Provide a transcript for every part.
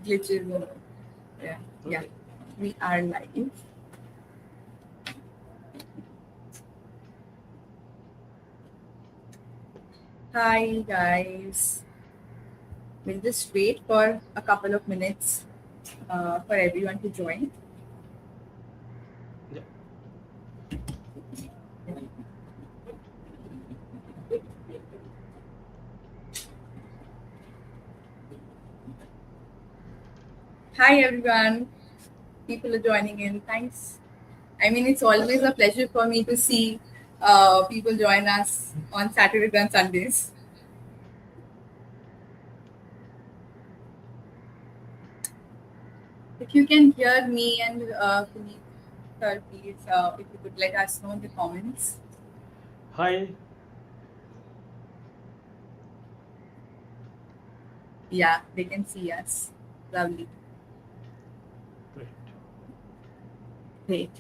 glitches. Yeah, yeah. Okay. We are live. Hi, guys. We'll just wait for a couple of minutes for everyone to join. Yeah. Hi, everyone. People are joining in. Thanks. I mean, it's always a pleasure for me to see people join us on Saturdays and Sundays. If you can hear me and Puneet, sir, please, if you could let us know in the comments. Hi. Yeah, they can see us. Lovely. Great. Great.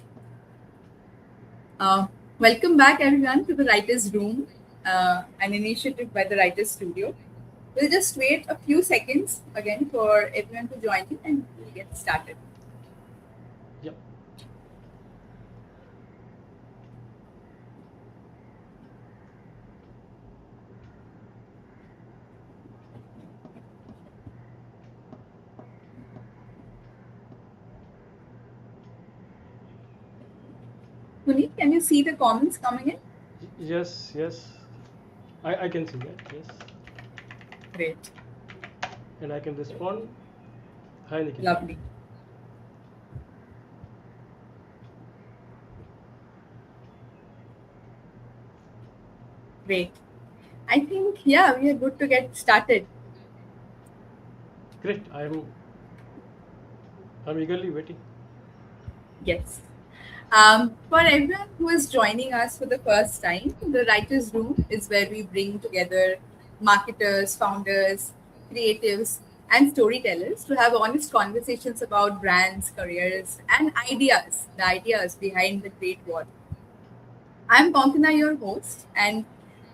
Uh, Welcome back, everyone, to the Writer's Room, an initiative by the Writer's Studio. We'll just wait a few seconds again for everyone to join in and we'll get started. Yep. Puneet, can you see the comments coming in? Yes, yes. I can see that. Yes. Great. And I can respond. Hi, Nikita. Lovely. Great. I think, yeah, we are good to get started. Great. I'm eagerly waiting. Yes. For everyone who is joining us for the first time, the Writers Room is where we bring together marketers, founders, creatives, and storytellers to have honest conversations about brands, careers, and ideas, the ideas behind the great work. I'm Kankona, your host, and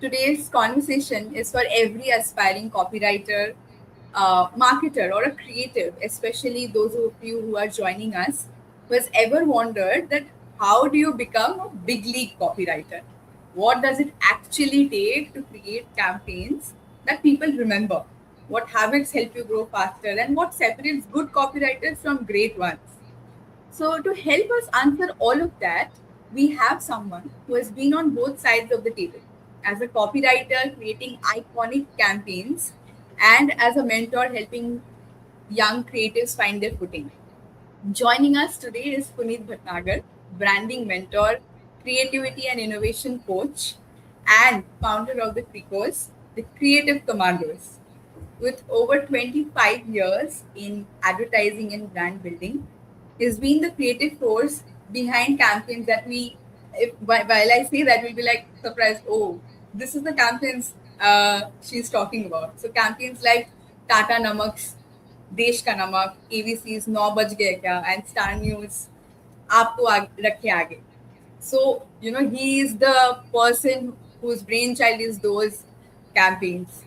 today's conversation is for every aspiring copywriter, marketer, or a creative, especially those of you who are joining us, who has ever wondered that how do you become a big league copywriter? What does it actually take to create campaigns that people remember? What habits help you grow faster, and what separates good copywriters from great ones? So, to help us answer all of that, we have someone who has been on both sides of the table as a copywriter creating iconic campaigns and as a mentor helping young creatives find their footing. Joining us today is Puneet Bhatnagar, branding mentor, creativity and innovation coach, and founder of the Cricos, the Creative Commandos. With over 25 years in advertising and brand building, he's been the creative force behind campaigns that while I say that, we'll be like surprised, oh, this is the campaigns she's talking about. So campaigns like Tata Namak's Desh Ka Namak, ABC's Nau Baj Gaye Kya, and Star News Apko Rakhe Agey. So, he is the person whose brainchild is those campaigns.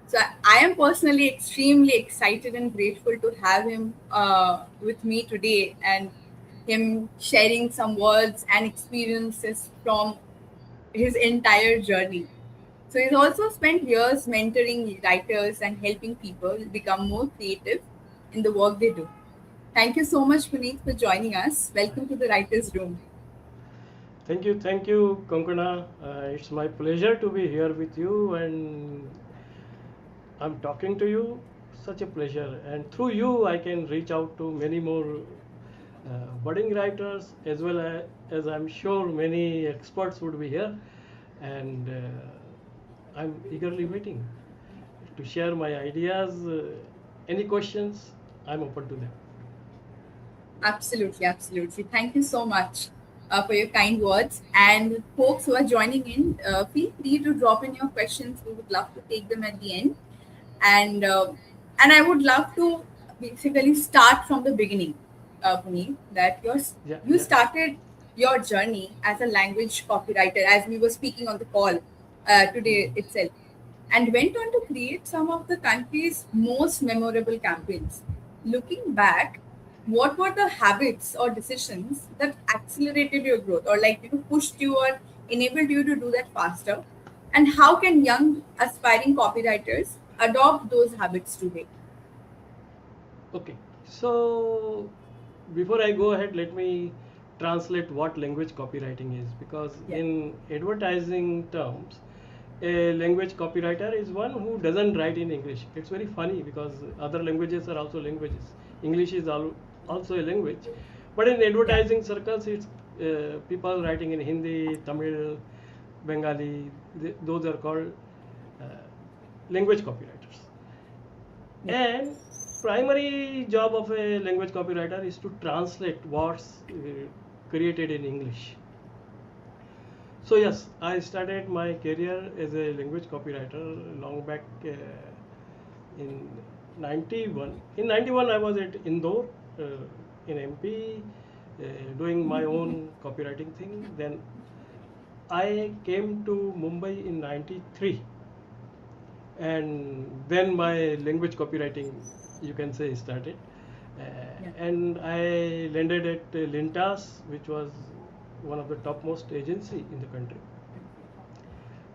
So I am personally extremely excited and grateful to have him with me today and him sharing some words and experiences from his entire journey. So he's also spent years mentoring writers and helping people become more creative in the work they do. Thank you so much, Puneet, for joining us. Welcome to the Writer's Room. Thank you, Kankana. It's my pleasure to be here with you, and I'm talking to you. Such a pleasure, and through you, I can reach out to many more budding writers, as I'm sure many experts would be here, and I'm eagerly waiting to share my ideas. Any questions? I'm open to them. Absolutely, absolutely. Thank you so much for your kind words. And folks who are joining in, feel free to drop in your questions. We would love to take them at the end. And I would love to basically start from the beginning, Puneet, that Yeah, you yeah. started your journey as a language copywriter, as we were speaking on the call today Mhm. itself, and went on to create some of the country's most memorable campaigns. Looking back, what were the habits or decisions that accelerated your growth or pushed you or enabled you to do that faster? And how can young aspiring copywriters adopt those habits today? Okay, so before I go ahead, let me translate what language copywriting is, because Yeah. in advertising terms, a language copywriter is one who doesn't write in English. It's very funny because other languages are also languages. English is also a language, but in Yeah. advertising circles, it's people writing in Hindi, Tamil, Bengali. Those are called uh, language copywriters. Yeah. And primary job of a language copywriter is to translate what's created in English. So yes, I started my career as a language copywriter long back in 91. In 91, I was at Indore uh, in MP doing my own copywriting thing. Then I came to Mumbai in 93, and then my language copywriting, you can say, started. Uh, Yeah. and I landed at Lintas, which was one of the topmost agency in the country.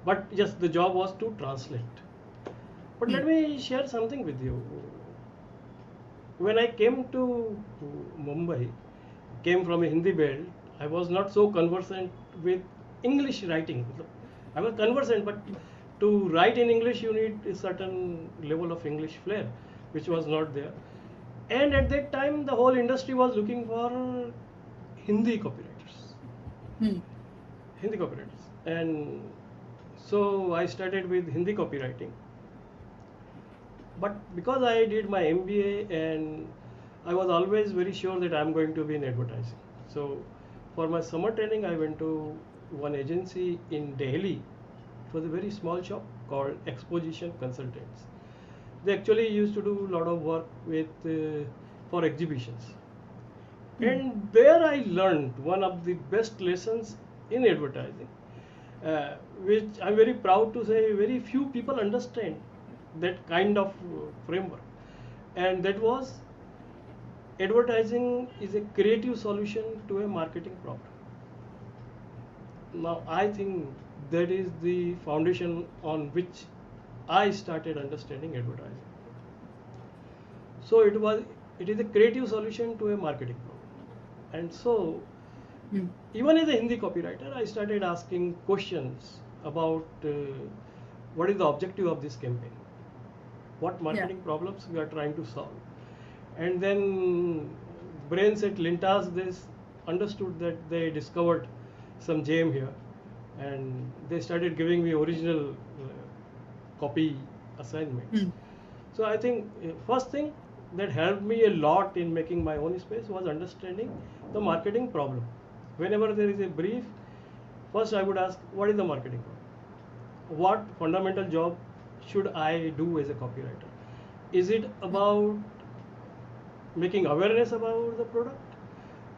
But yes, the job was to translate. But Hmm. let me share something with you. When I came to Mumbai, came from a Hindi belt, I was not so conversant with English writing. I was conversant, but to write in English, you need a certain level of English flair, which was not there. And at that time, the whole industry was looking for Hindi copywriters. Hmm. Hindi copywriters. And so I started with Hindi copywriting. But because I did my MBA and I was always very sure that I'm going to be in advertising. So for my summer training, I went to one agency in Delhi. It was a very small shop called Exposition Consultants. They actually used to do a lot of work with for exhibitions. Hmm. And there I learned one of the best lessons in advertising, which I'm very proud to say very few people understand that kind of framework. And that was, advertising is a creative solution to a marketing problem. Now, I think that is the foundation on which I started understanding advertising. So it is a creative solution to a marketing problem. And so Hmm. even as a Hindi copywriter, I started asking questions about what is the objective of this campaign, what Yeah. marketing problems we are trying to solve. And then brains at Lintas, they understood that they discovered some gem here, and they started giving me original copy assignments. Hmm. So I think first thing that helped me a lot in making my own space was understanding the marketing problem. Whenever there is a brief, first I would ask, what is the marketing problem? What fundamental job should I do as a copywriter? Is it about making awareness about the product,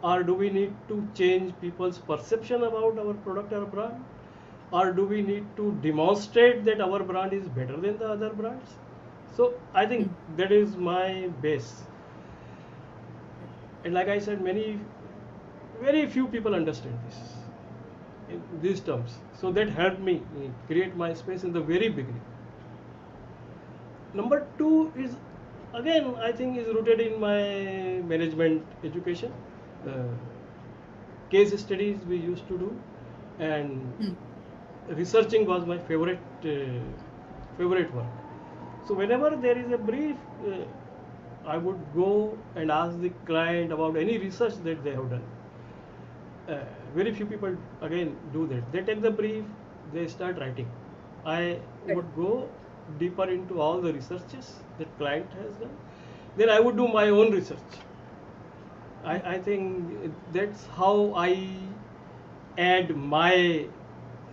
or do we need to change people's perception about our product or brand, or do we need to demonstrate that our brand is better than the other brands? So I think Hmm. that is my base. And like I said, very few people understand this in these terms. So that helped me create my space in the very beginning. Number two is, again, I think is rooted in my management education. Uh, Case studies we used to do, and Hmm. researching was my favorite work. So whenever there is a brief, I would go and ask the client about any research that they have done. Very few people again do that. They take the brief, they start writing. I Correct. would go deeper into all the researches that client has done. Then I would do my own research. I think that's how I add my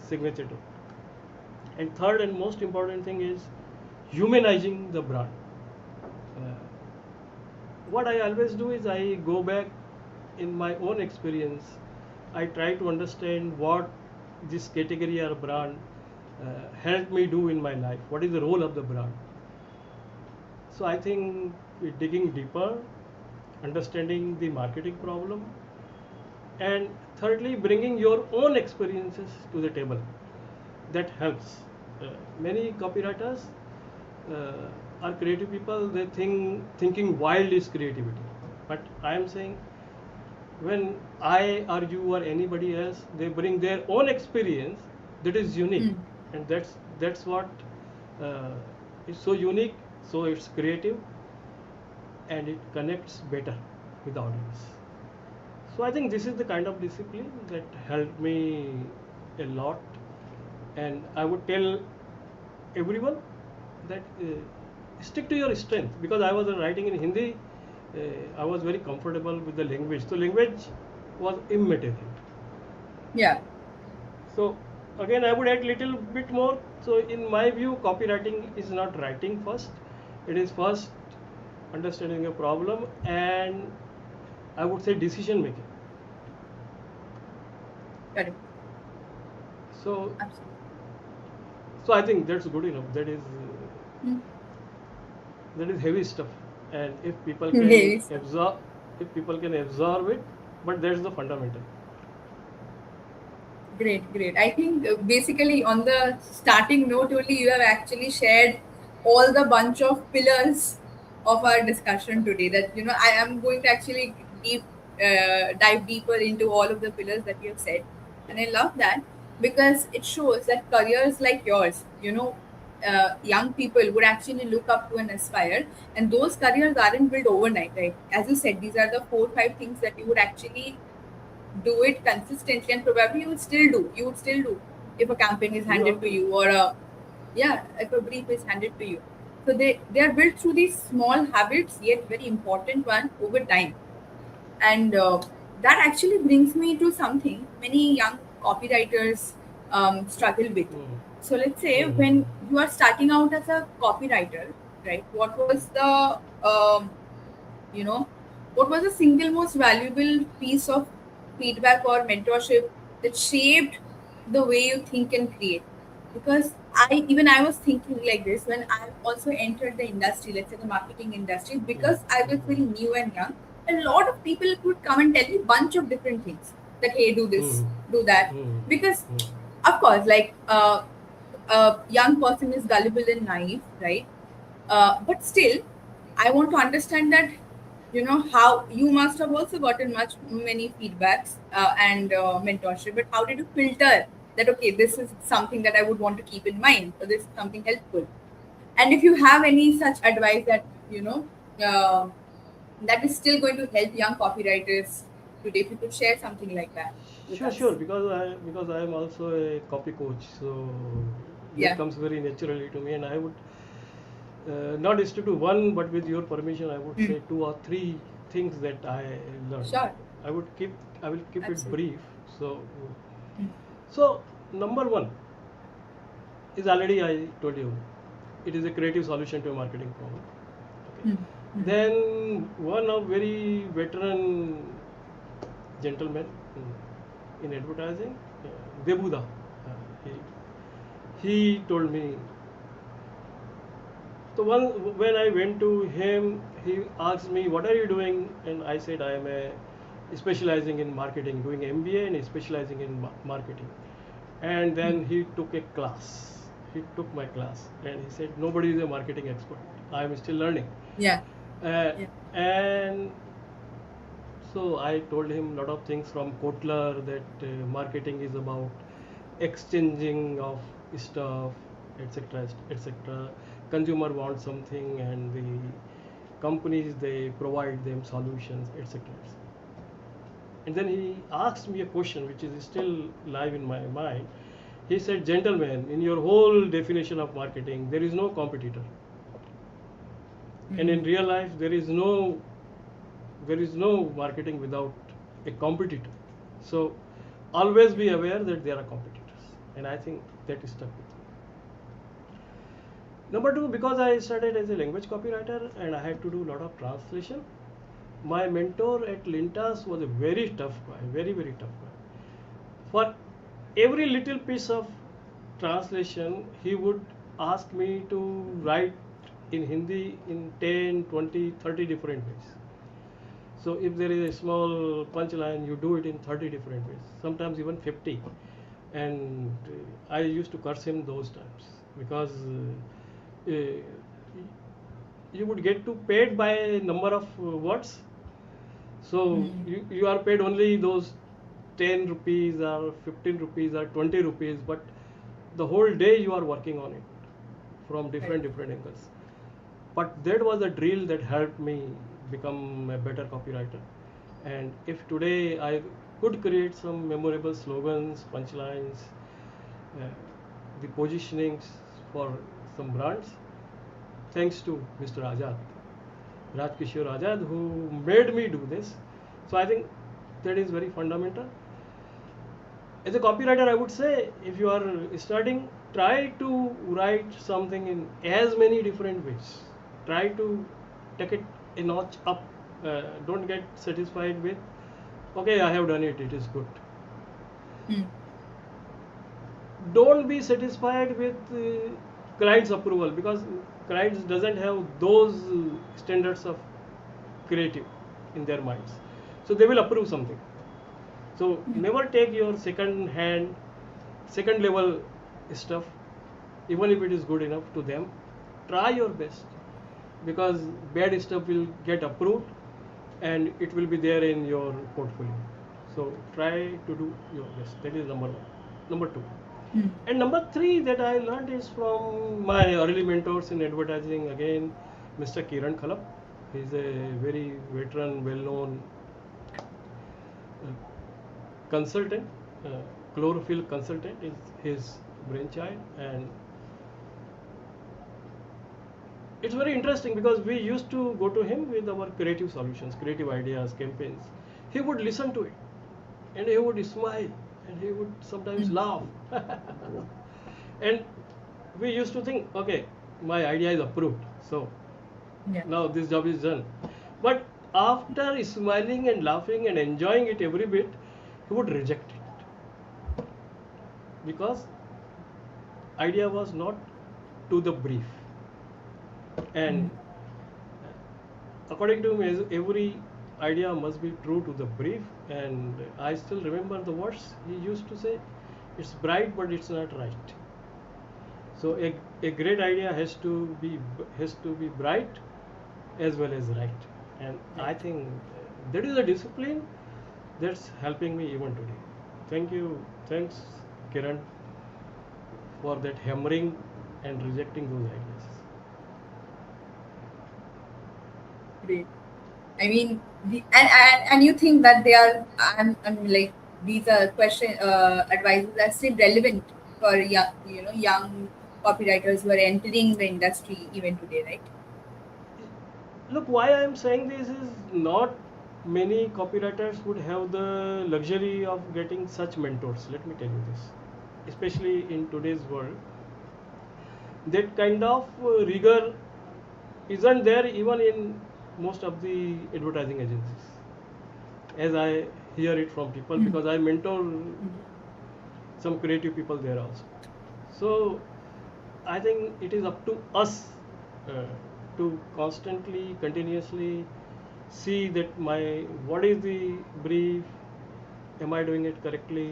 signature to it. And third and most important thing is humanizing the brand. Uh, what I always do is I go back in my own experience. I try to understand what this category or brand helped me do in my life. What is the role of the brand? So I think digging deeper, understanding the marketing problem, and thirdly, bringing your own experiences to the table. That helps. Many copywriters are creative people. They thinking wild is creativity, but I am saying when I or you or anybody else, they bring their own experience that is unique, Mm. and that's what uh, is so unique. So it's creative and it connects better with the audience. So I think this is the kind of discipline that helped me a lot, and I would tell everyone that stick to your strength, because I was writing in Hindi. I was very comfortable with the language, so language was immaterial. Yeah. So again, I would add little bit more. So in my view, copywriting is not writing first. It is first understanding a problem and I would say decision making. Correct. So Absolutely. so I think that's good enough. Mm. That is heavy stuff, and Yes. if people can absorb it, but that's the fundamental. Great, great. I think basically on the starting note only, you have actually shared all the bunch of pillars of our discussion today. That I am going to actually dive deeper into all of the pillars that you have said, and I love that because it shows that careers like yours, young people would actually look up to and aspire, and those careers aren't built overnight, right? As you said, these are the 4 5 things that you would actually do it consistently, and probably you would still do if a campaign is You handed have to to. you, or if a brief is handed to you. So they are built through these small habits, yet very important one over time. And that actually brings me to something many young copywriters struggle with. Hmm. So let's say Hmm. when you are starting out as a copywriter, right, what was the you know what was the single most valuable piece of feedback or mentorship that shaped the way you think and create? Because I was thinking like this when I also entered the industry, let's say the marketing industry, Hmm. because I was very new and young. A lot of people would come and tell me bunch of different things, that hey, do Hmm. this, do that, Hmm. because Hmm. of course, like a young person is gullible and naive, right? But still, I want to understand that how you must have also gotten many feedbacks and mentorship. But how did you filter that? Okay, this is something that I would want to keep in mind, or this is something helpful. And if you have any such advice that uh, that is still going to help young copywriters today, if you could share something like that with Sure, sure. us. Because I am also a copy coach, so that Yeah, comes very naturally to me, and I would not stick to one, but with your permission, I would Hmm. say two or three things that I learned. Sure, I would keep I will keep it absolutely. brief. So Hmm. so number one is already I told you, it is a creative solution to a marketing problem. Okay. Hmm. Hmm. Then one of very veteran gentleman in advertising, Debuda, he told me. So when I went to him, he asked me, "What are you doing?" And I said, "I am specializing in marketing, doing MBA and specializing in marketing." And Hmm. then he took a class. He took my class, and he said, "Nobody is a marketing expert. I am still learning." Yeah, Uh, yeah. and so I told him a lot of things from Kotler, that marketing is about exchanging of stuff, etc., etc. Consumer wants something, and the companies, they provide them solutions, etc. And then he asked me a question which is still live in my mind. He said, "Gentlemen, in your whole definition of marketing, there is no competitor, and Hmm. in real life, there is no marketing without a competitor. So always be aware that there are competitors." And I think that stuck with me. Number two, because I started as a language copywriter and I had to do a lot of translation, my mentor at Lintas was a very tough guy, very, very tough guy. For every little piece of translation, he would ask me to write in Hindi in 10, 20, 30 different ways. So if there is a small punchline, you do it in 30 different ways, sometimes even 50. And I used to curse him those times because you would get to paid by number of words. So Mm. you are paid only those 10 rupees or 15 rupees or 20 rupees, but the whole day you are working on it from Right. different angles. But that was a drill that helped me become a better copywriter. And if today I could create some memorable slogans, punchlines, uh, the positionings for some brands, thanks to Mr. Azad, Raj Kishore Azad, who made me do this. So I think that is very fundamental. As a copywriter, I would say if you are starting, try to write something in as many different ways. Try to take it a notch up. Don't get satisfied with, okay, I have done it, it is good. Mm. Don't be satisfied with client's approval, because clients doesn't have those standards of creative in their minds. So they will approve something. So Mm. never take your second hand, second level stuff, even if it is good enough to them. Try your best, because bad stuff will get approved and it will be there in your portfolio. So try to do your best. That is number one. Number two. Mm. And number three that I learned is from my early mentors in advertising, again, Mr. Kiran Khalap. He's a very veteran, well known uh, consultant. Uh, Chlorophyll consultant is his brainchild. And it's very interesting because we used to go to him with our creative solutions, creative ideas, campaigns. He would listen to it and he would smile and he would sometimes Mm. laugh. And we used to think, okay, my idea is approved, so Yeah. now this job is done. But after smiling and laughing and enjoying it every bit, he would reject it because idea was not to the brief. And Mm. according to him, every idea must be true to the brief. And I still remember the words he used to say: "It's bright, but it's not right." So a great idea has to be bright as well as right. And I Right. think that is a discipline that's helping me even today. Thank you, thanks, Kiran, for that hammering and rejecting those ideas. Great. I mean, and you think that they are, I'm like, these are question advices are still relevant for young, young copywriters who are entering the industry even today, right? Look, why I am saying this is not many copywriters would have the luxury of getting such mentors. Let me tell you this, especially in today's world, that kind of rigor isn't there even in most of the advertising agencies, as I hear it from people, Mm. because I mentor some creative people there also. So I think it is up to us uh, to constantly, continuously see that what is the brief, am I doing it correctly,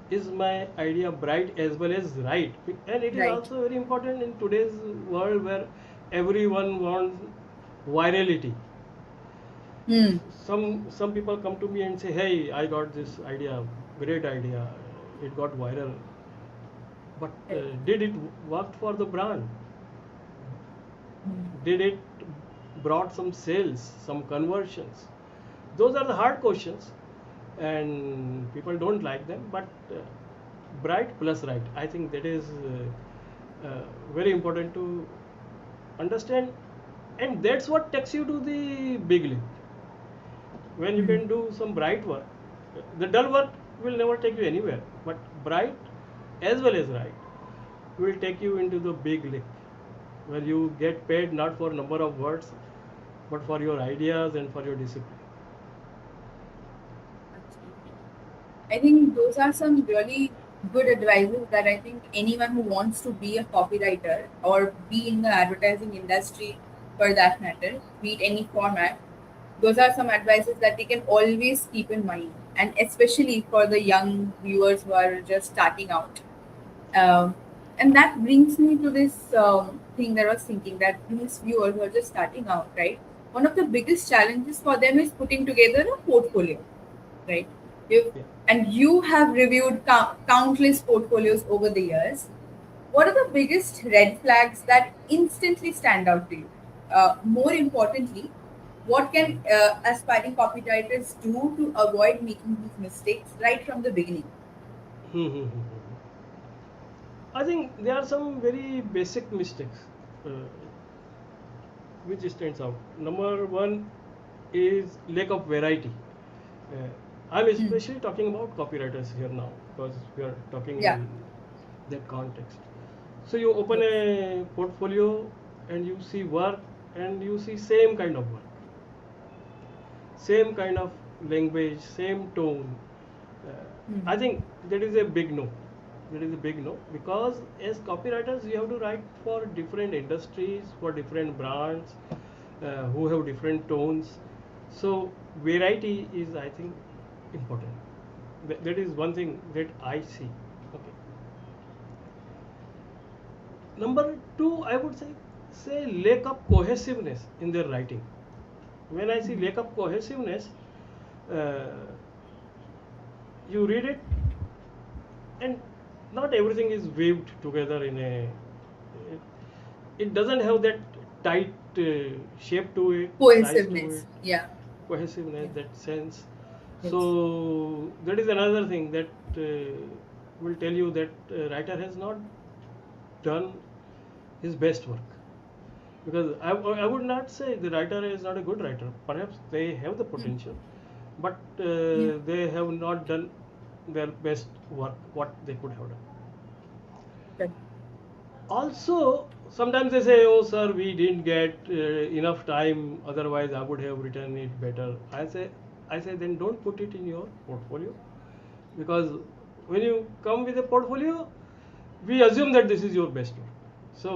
is my idea bright as well as right. And it is Right. also very important in today's world where everyone wants virality. Mm. Some people come to me and say, hey, I got this idea, great idea, it got viral, but Right. did it work for the brand? Mm. Did it brought some sales, some conversions? Those are the hard questions, and people don't like them. But bright plus right, I think that is very important to understand. And that's what takes you to the big league. When you Mm. can do some bright work, the dull work will never take you anywhere, but bright as well as right will take you into the big league, where you get paid not for number of words, but for your ideas and for your discipline. Absolutely. I think those are some really. good advices that I think anyone who wants to be a copywriter or be in the advertising industry for that matter, be it any format, those are some advices that they can always keep in mind. And especially for the young viewers who are just starting out. Um, and that brings me to this thing that I was thinking that these viewers who are just starting out, right? One of the biggest challenges for them is putting together a portfolio, right? You Yeah. and you have reviewed countless portfolios over the years. What are the biggest red flags that instantly stand out to you? More importantly, what can aspiring copywriters do to avoid making these mistakes right from the beginning? Hmm, hmm, hmm, hmm. I think there are some very basic mistakes uh, which stands out. Number one is lack of variety. Uh, I'm Hmm. especially talking about copywriters here now because we are talking Yeah. in that context. So you open Yes. a portfolio and you see work and you see same kind of work, same kind of language, same tone. Uh, Hmm. I think that is a big no. That is a big no because as copywriters you have to write for different industries, for different brands, who have different tones. So variety is, I think, important. That is one thing that I see. Okay. Number two, I would say lack of cohesiveness in their writing. When I see Hmm. lack of cohesiveness, uh, you read it and not everything is weaved together in a. It, it doesn't have that tight shape to it, size to Cohesiveness. it, Yeah. cohesiveness, Yeah. that sense. Yes. So that is another thing that will tell you that writer has not done his best work. Because I would not say the writer is not a good writer. Perhaps they have the Hmm. potential, but Yeah. they have not done their best work, what they could have done. Correct. Also, sometimes they say, "Oh, sir, we didn't get enough time. Otherwise, I would have written it better." I say, then don't put it in your portfolio, because when you come with a portfolio, we assume that this is your best work. So,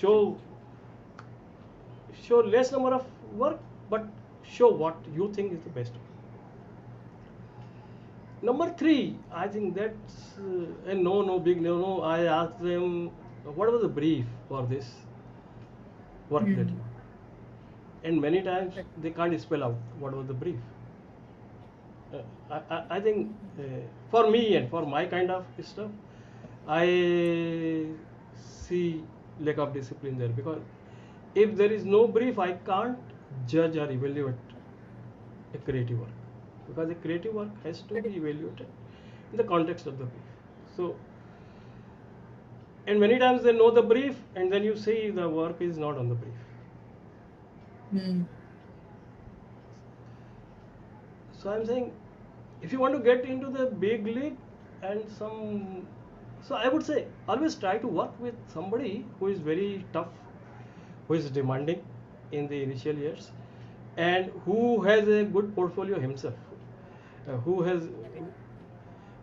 show show less number of work, but show what you think is the best work. Number three, I think that's a no, big no. I asked them, what was the brief for this work that Hmm. you want? And many times Correct. they can't spell out what was the brief. I think for me and for my kind of stuff, I see lack of discipline there, because if there is no brief, I can't judge or evaluate a creative work, because a creative work has to be Correct. evaluated in the context of the brief. So, and many times they know the brief, and then you see the work is not on the brief. Hmm. So I'm saying, if you want to get into the big league and some, so I would say always try to work with somebody who is very tough, who is demanding in the initial years, and who has a good portfolio himself, who has,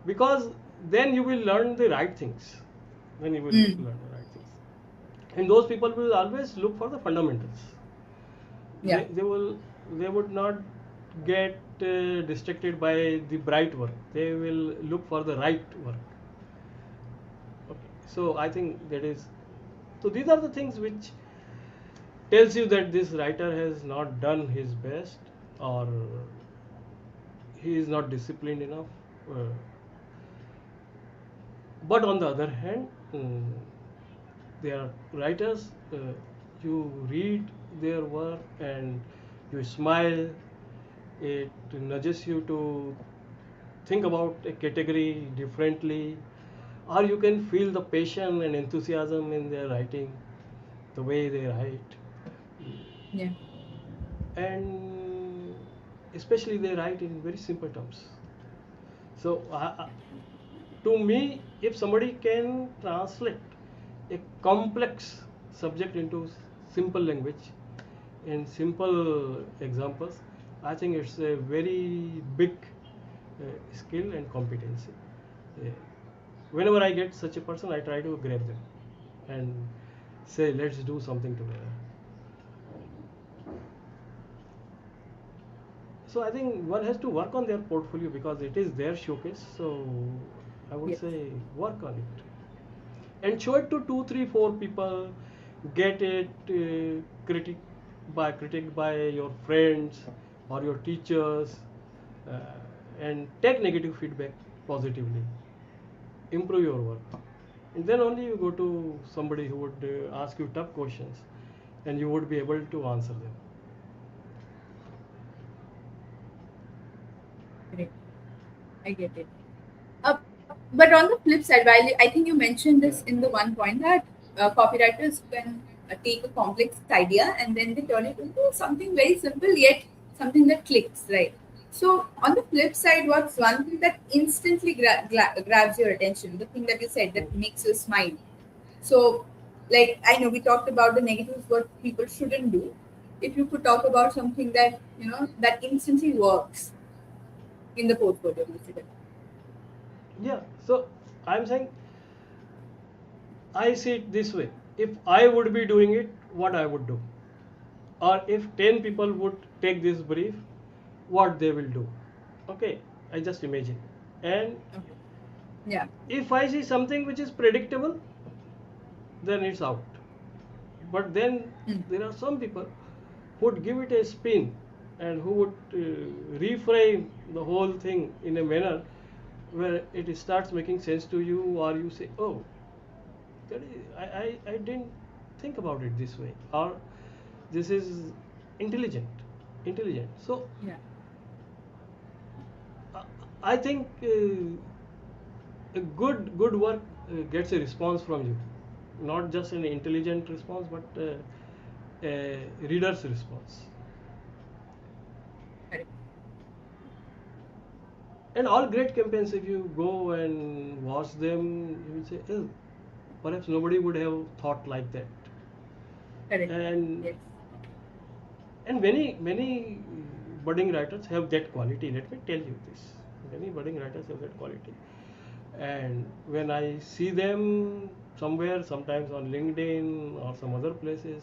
because then you will learn the right things. Then you will Hmm. learn the right things, and those people will always look for the fundamentals. Yeah. They would not get distracted by the bright work. They will look for the right work. Okay, so I think that is, so these are the things which tells you that this writer has not done his best, or he is not disciplined enough. uh, but on the other hand, there are writers, you read their work and you smile. It nudges you to think about a category differently, or you can feel the passion and enthusiasm in their writing, the way they write. Yeah. And especially they write in very simple terms. So to me, if somebody can translate a complex subject into simple language and simple examples, I think it's a very big skill and competency. Uh, whenever I get such a person, I try to grab them and say, let's do something together. So I think one has to work on their portfolio because it is their showcase. So I would Yes. say work on it and show it to two, three, four people. Get it critic by your friends or your teachers, uh, and take negative feedback positively. Improve your work, and then only you go to somebody who would ask you tough questions, and you would be able to answer them. Correct. I get it. But on the flip side, while I think you mentioned this Yeah. in the one point that copywriters can take a complex idea and then they turn it into something very simple yet something that clicks, right? So on the flip side, what's one thing that instantly grabs your attention? The thing that you said that makes you smile. So, like I know we talked about the negatives, what people shouldn't do. If you could talk about something that that instantly works in the portfolio, basically. Yeah. So I'm saying I see it this way. If I would be doing it, what I would do, or if 10 people would take this brief, what they will do. Okay, I just imagine. And Okay. Yeah. if I see something which is predictable, then it's out. But then Mm. there are some people who would give it a spin and who would reframe the whole thing in a manner where it starts making sense to you, or you say, oh, I didn't think about it this way, or this is intelligent. So Yeah. uh, I think a good work gets a response from you, not just an intelligent response, but a reader's response. Correct. And all great campaigns, if you go and watch them, you will say, oh, perhaps nobody would have thought like that. Correct. and Yes. and many budding writers have that quality. Let me tell you this: many budding writers have that quality. And when I see them somewhere, sometimes on LinkedIn or some other places,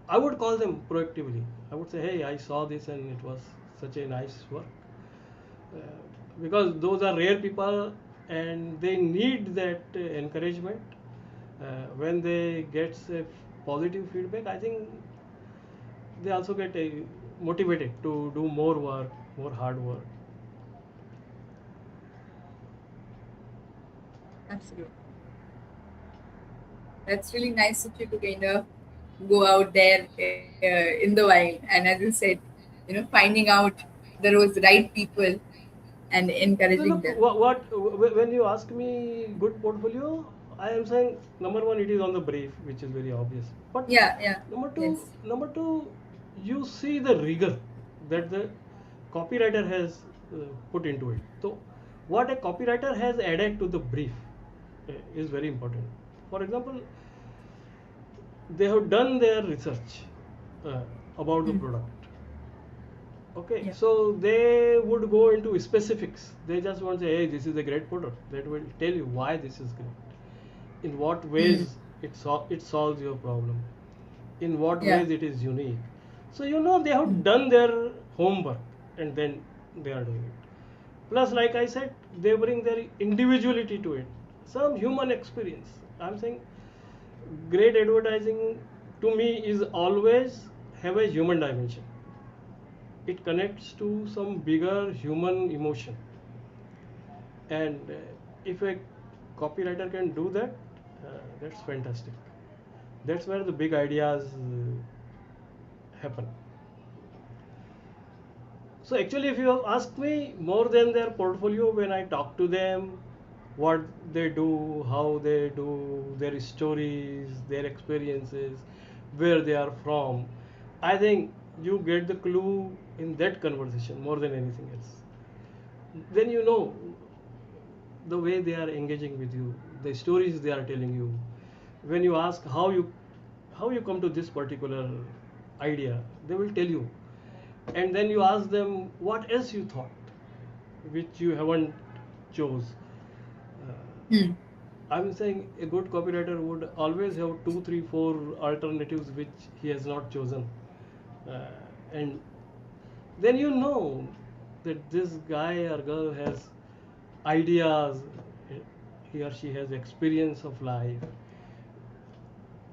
I would call them proactively. I would say, hey, I saw this and it was such a nice work. uh, because those are rare people and they need that encouragement. When they get positive feedback, I think they also get motivated to do more work, more hard work. Absolutely. That's really nice of you to kind of go out there in the wild and, as you said, finding out those right people and So encouraging look, them. when you ask me good portfolio, I am saying number one, it is on the brief, which is very obvious. But Yeah, yeah, yes, number two, you see the rigor that the copywriter has put into it. So, what a copywriter has added to the brief is very important. For example, they have done their research uh, about the mm. product. Okay, Yeah, so they would go into specifics. They just want to say, hey, this is a great product. That will tell you why this is great, in what mm. ways it solves your problem, in what Yeah, ways it is unique. So they have mm. done their homework and then they are doing it. Plus, like I said, they bring their individuality to it, some human experience. I'm saying great advertising to me is always have a human dimension. It connects to some bigger human emotion, and if a copywriter can do that, that's fantastic. That's where the big ideas happen. So actually, if you have asked me more than their portfolio, when I talk to them, what they do, how they do, their stories, their experiences, where they are from, I think you get the clue in that conversation more than anything else. Then the way they are engaging with you, the stories they are telling you. When you ask how you come to this particular idea, they will tell you. And then you ask them what else you thought, which you haven't chose. Hmm. I'm saying a good copywriter would always have two, three, four alternatives which he has not chosen, uh, and then you know that this guy or girl has ideas, he or she has experience of life,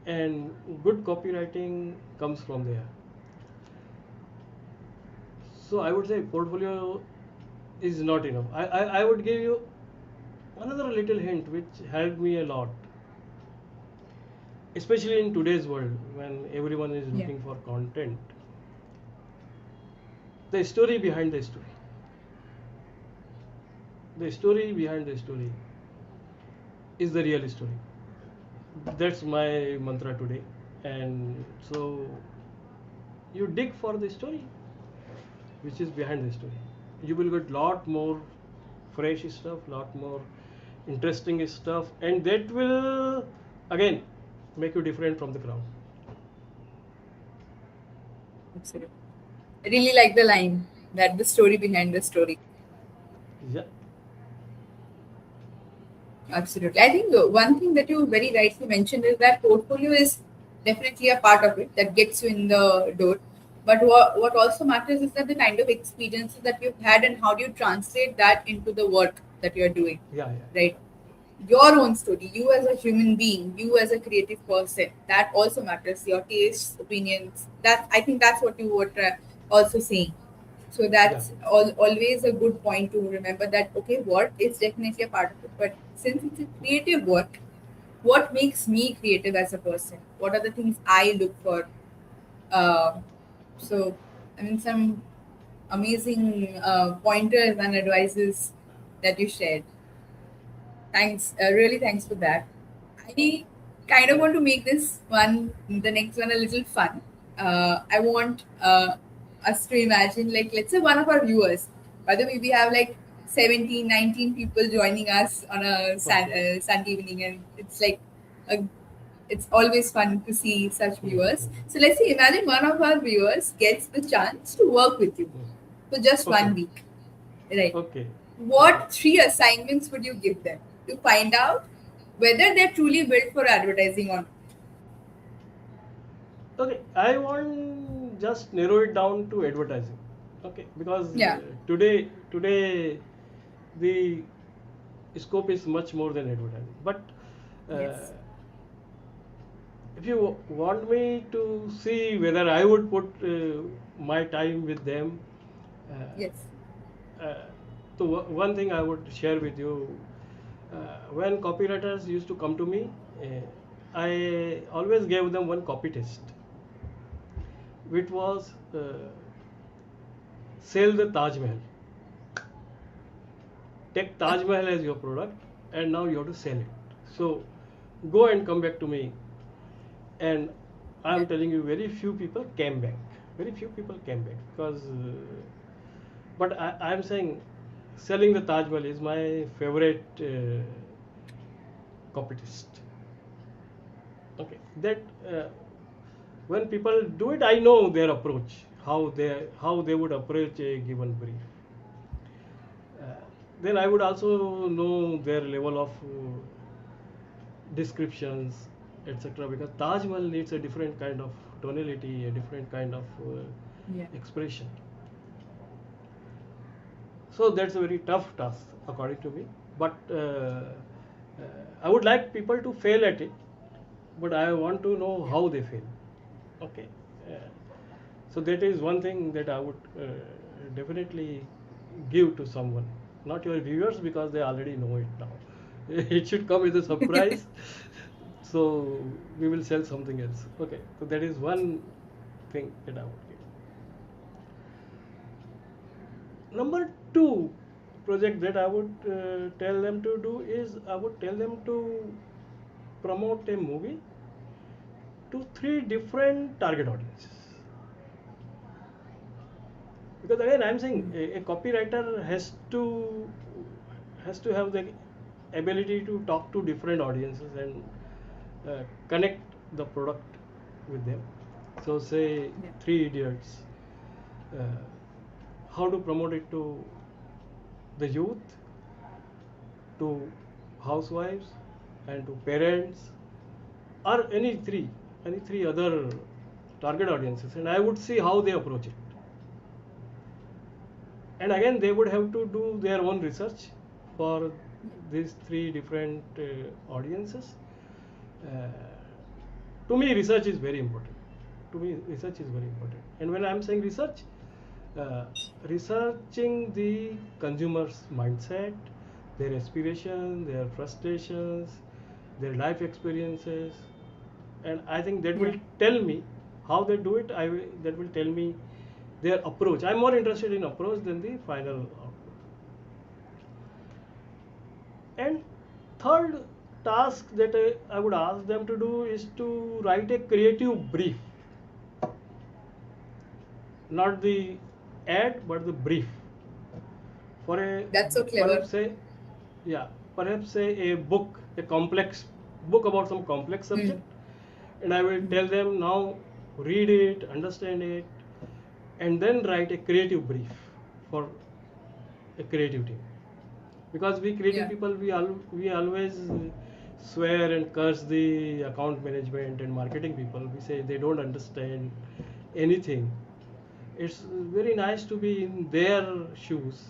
and good copywriting comes from there. So I would say portfolio is not enough. I would give you another little hint which helped me a lot, especially in today's world when everyone is Yeah. looking for content. The story behind the story behind the story is the real story. That's my mantra today. And so you dig for the story which is behind the story. You will get lot more fresh stuff, lot more interesting stuff, and that will again make you different from the crowd. Absolutely. I really like the line that the story behind the story. Yeah, Absolutely. I think one thing that you very rightly mentioned is that portfolio is definitely a part of it that gets you in the door. But what also matters is that the kind of experiences that you've had and how do you translate that into the work that you're doing, yeah, yeah, right? Your own story, you as a human being, you as a creative person, that also matters. Your tastes, opinions. That I think that's what you were also saying. So yeah, that's always a good point to remember that okay, work is definitely a part of it, but since it's a creative work, what makes me creative as a person? What are the things I look for? Uh, so, I mean, some amazing pointers and advices that you shared. Thanks, really thanks for that. I kind of yeah. want to make this one, the next one, a little fun. I want us to imagine, like, let's say one of our viewers. By the way, we have like 17, 19 people joining us on a Okay. Sunday evening, and a, it's always fun to see such viewers. Mhm. So let's say, imagine one of our viewers gets the chance to work with you for just Okay. 1 week, right? Okay. Okay. What three assignments would you give them to find out whether they're truly built for advertising or not? Okay, I want just narrow it down to advertising. Okay, because Yeah. today the scope is much more than advertising. But uh, Yes. if you want me to see whether I would put my time with them, Yes. uh, so one thing I would share with you, when copywriters used to come to me, I always gave them one copy test, which was sell the Taj Mahal. Take Taj Mahal as your product, and now you have to sell it. So go and come back to me. And Yeah. I'm telling you, very few people came back. Very few people came back because, but I'm saying selling the Taj Mahal is my favorite copyist. Okay, that when people do it, I know their approach, how they would approach a given brief. Uh, then I would also know their level of descriptions, etc. Because Taj Mahal needs a different kind of tonality, a different kind of Yeah. expression. So that's a very tough task, according to me. But I would like people to fail at it, but I want to know Yeah. how they fail. Okay. Uh, so that is one thing that I would definitely give to someone, not your viewers because they already know it now. It should come as a surprise. So we will sell something else. Okay. So that is one thing that I would give. Number two project that I would tell them to do is I would tell them to promote a movie to three different target audiences. Because again, I'm saying Mm. a copywriter has to have the ability to talk to different audiences and connect the product with them. So say Yeah. Three Idiots, uh, how to promote it to the youth, to housewives and to parents, or any three other target audiences, and I would see how they approach it. And again, they would have to do their own research for these three different audiences. Uh, to me, research is very important. To me, research is very important. And when I'm saying research, uh, researching the consumer's mindset, their aspirations, their frustrations, their life experiences, and I think that Yeah. will tell me how they do it. That will tell me their approach. I'm more interested in approach than the final output. And third task that I would ask them to do is to write a creative brief, not the ad but the brief for a, That's so clever. perhaps say, yeah, perhaps say a book, a complex book about some complex Mm. subject, and I will tell them now read it, understand it, and then write a creative brief for a creative team. Because we creative Yeah. people, we always swear and curse the account management and marketing people. We say they don't understand anything. It's very nice to be in their shoes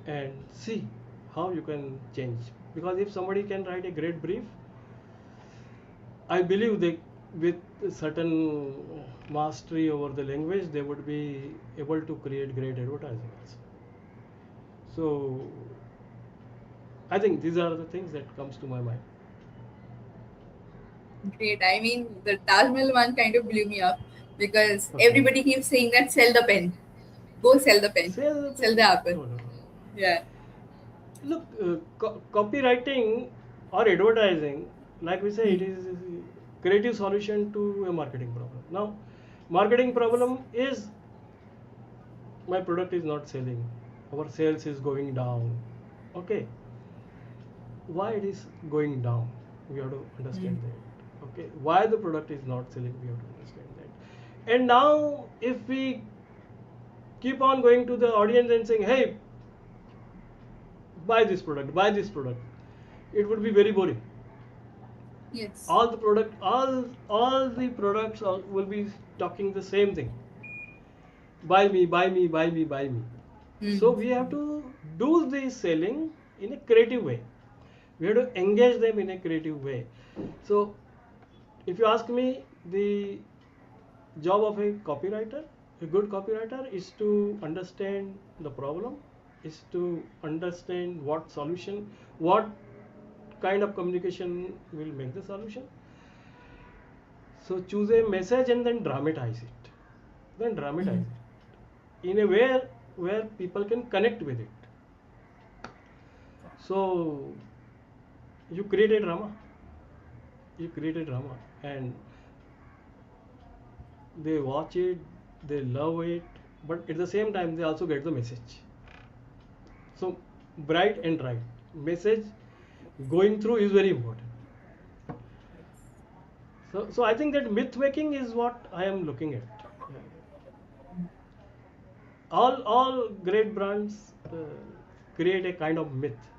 and see how you can change. Because if somebody can write a great brief, I believe they, with certain mastery over the language, they would be able to create great advertising also. So I think these are the things that comes to my mind. Great. I mean, the Taj Mahal one kind of blew me up because Okay. everybody keeps saying that sell the pen, go sell the pen, Sell the sell pen? the apple. No, no, no. Yeah. Look, copywriting or advertising, like we say, it Hmm. is a creative solution to a marketing problem. Now, marketing problem is my product is not selling, our sales is going down. Okay, why it is going down? We have to Hmm. understand that. Okay, why the product is not selling? We have to understand that. And now, if we keep on going to the audience and saying, "Hey, buy this product," it would be very boring. Yes. All the products will be talking the same thing: buy me, buy me, buy me, buy me. Hmm. So we have to do the selling in a creative way. We have to engage them in a creative way. So if you ask me, the job of a good copywriter, is to understand the problem, is to understand what solution, what kind of communication will make the solution. So choose a message and then dramatize it. Then dramatize Hmm. it in a way where people can connect with it. So you create a drama. You create a drama, and they watch it, they love it, but at the same time they also get the message. So bright and right message going through is very important. So I think that myth making is what I am looking at. Yeah. All great brands create a kind of myth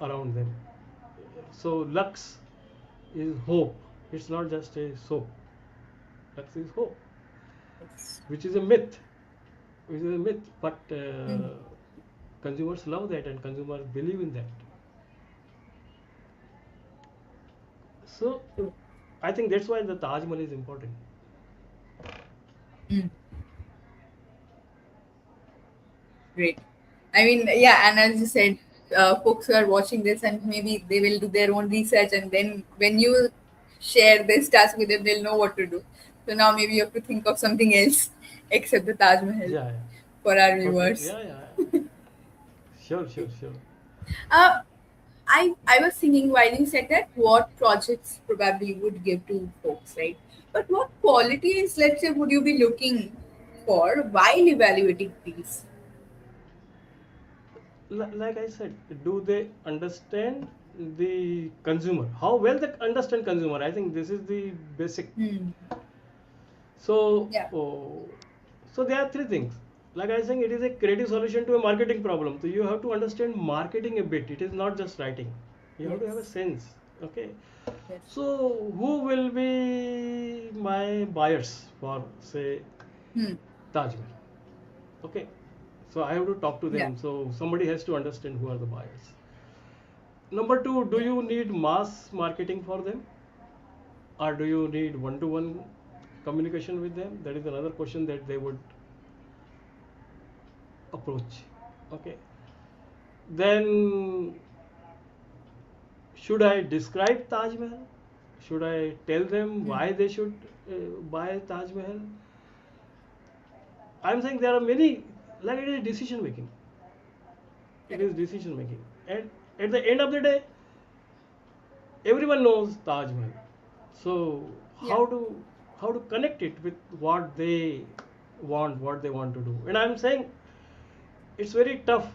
around them. So Lux is hope. It's not just a soap. Lux is hope, Yes. which is a myth. Which is a myth, but Hmm. consumers love that and consumers believe in that. So True. I think that's why the Taj Mahal is important. Hmm. Great. I mean, yeah, and as you said, folks who are watching this and maybe they will do their own research, and then when you share this task with them, they'll know what to do. So now maybe you have to think of something else except the Taj Mahal Yeah, for our yeah. Okay. viewers. Yeah, yeah. Sure, sure, sure. Uh, I was thinking while you said that what projects probably you would give to folks, right? But what qualities, let's say, would you be looking for while evaluating these? Like I said, do they understand the consumer? How well they understand consumer? I think this is the basic. Hmm. So, Yeah. so there are three things. Like I was saying, it is a creative solution to a marketing problem. So you have to understand marketing a bit. It is not just writing. You have to have a Yes. sense. Okay. Yes. So who will be my buyers for say Hmm. Taj Mahal? Okay. So I have to talk to Yeah. them. So somebody has to understand who are the buyers. Number two, do Yeah. you need mass marketing for them, or do you need one-to-one communication with them? That is another question that they would approach. Okay. Then should I describe Taj Mahal? Should I tell them Hmm. why they should buy Taj Mahal? I'm saying there are many, like it is decision making. It is Correct. decision making. And at the end of the day, everyone knows Taj Mahal. So Yeah. how to how to connect it with what they want, what they want to do. And I'm saying it's very tough.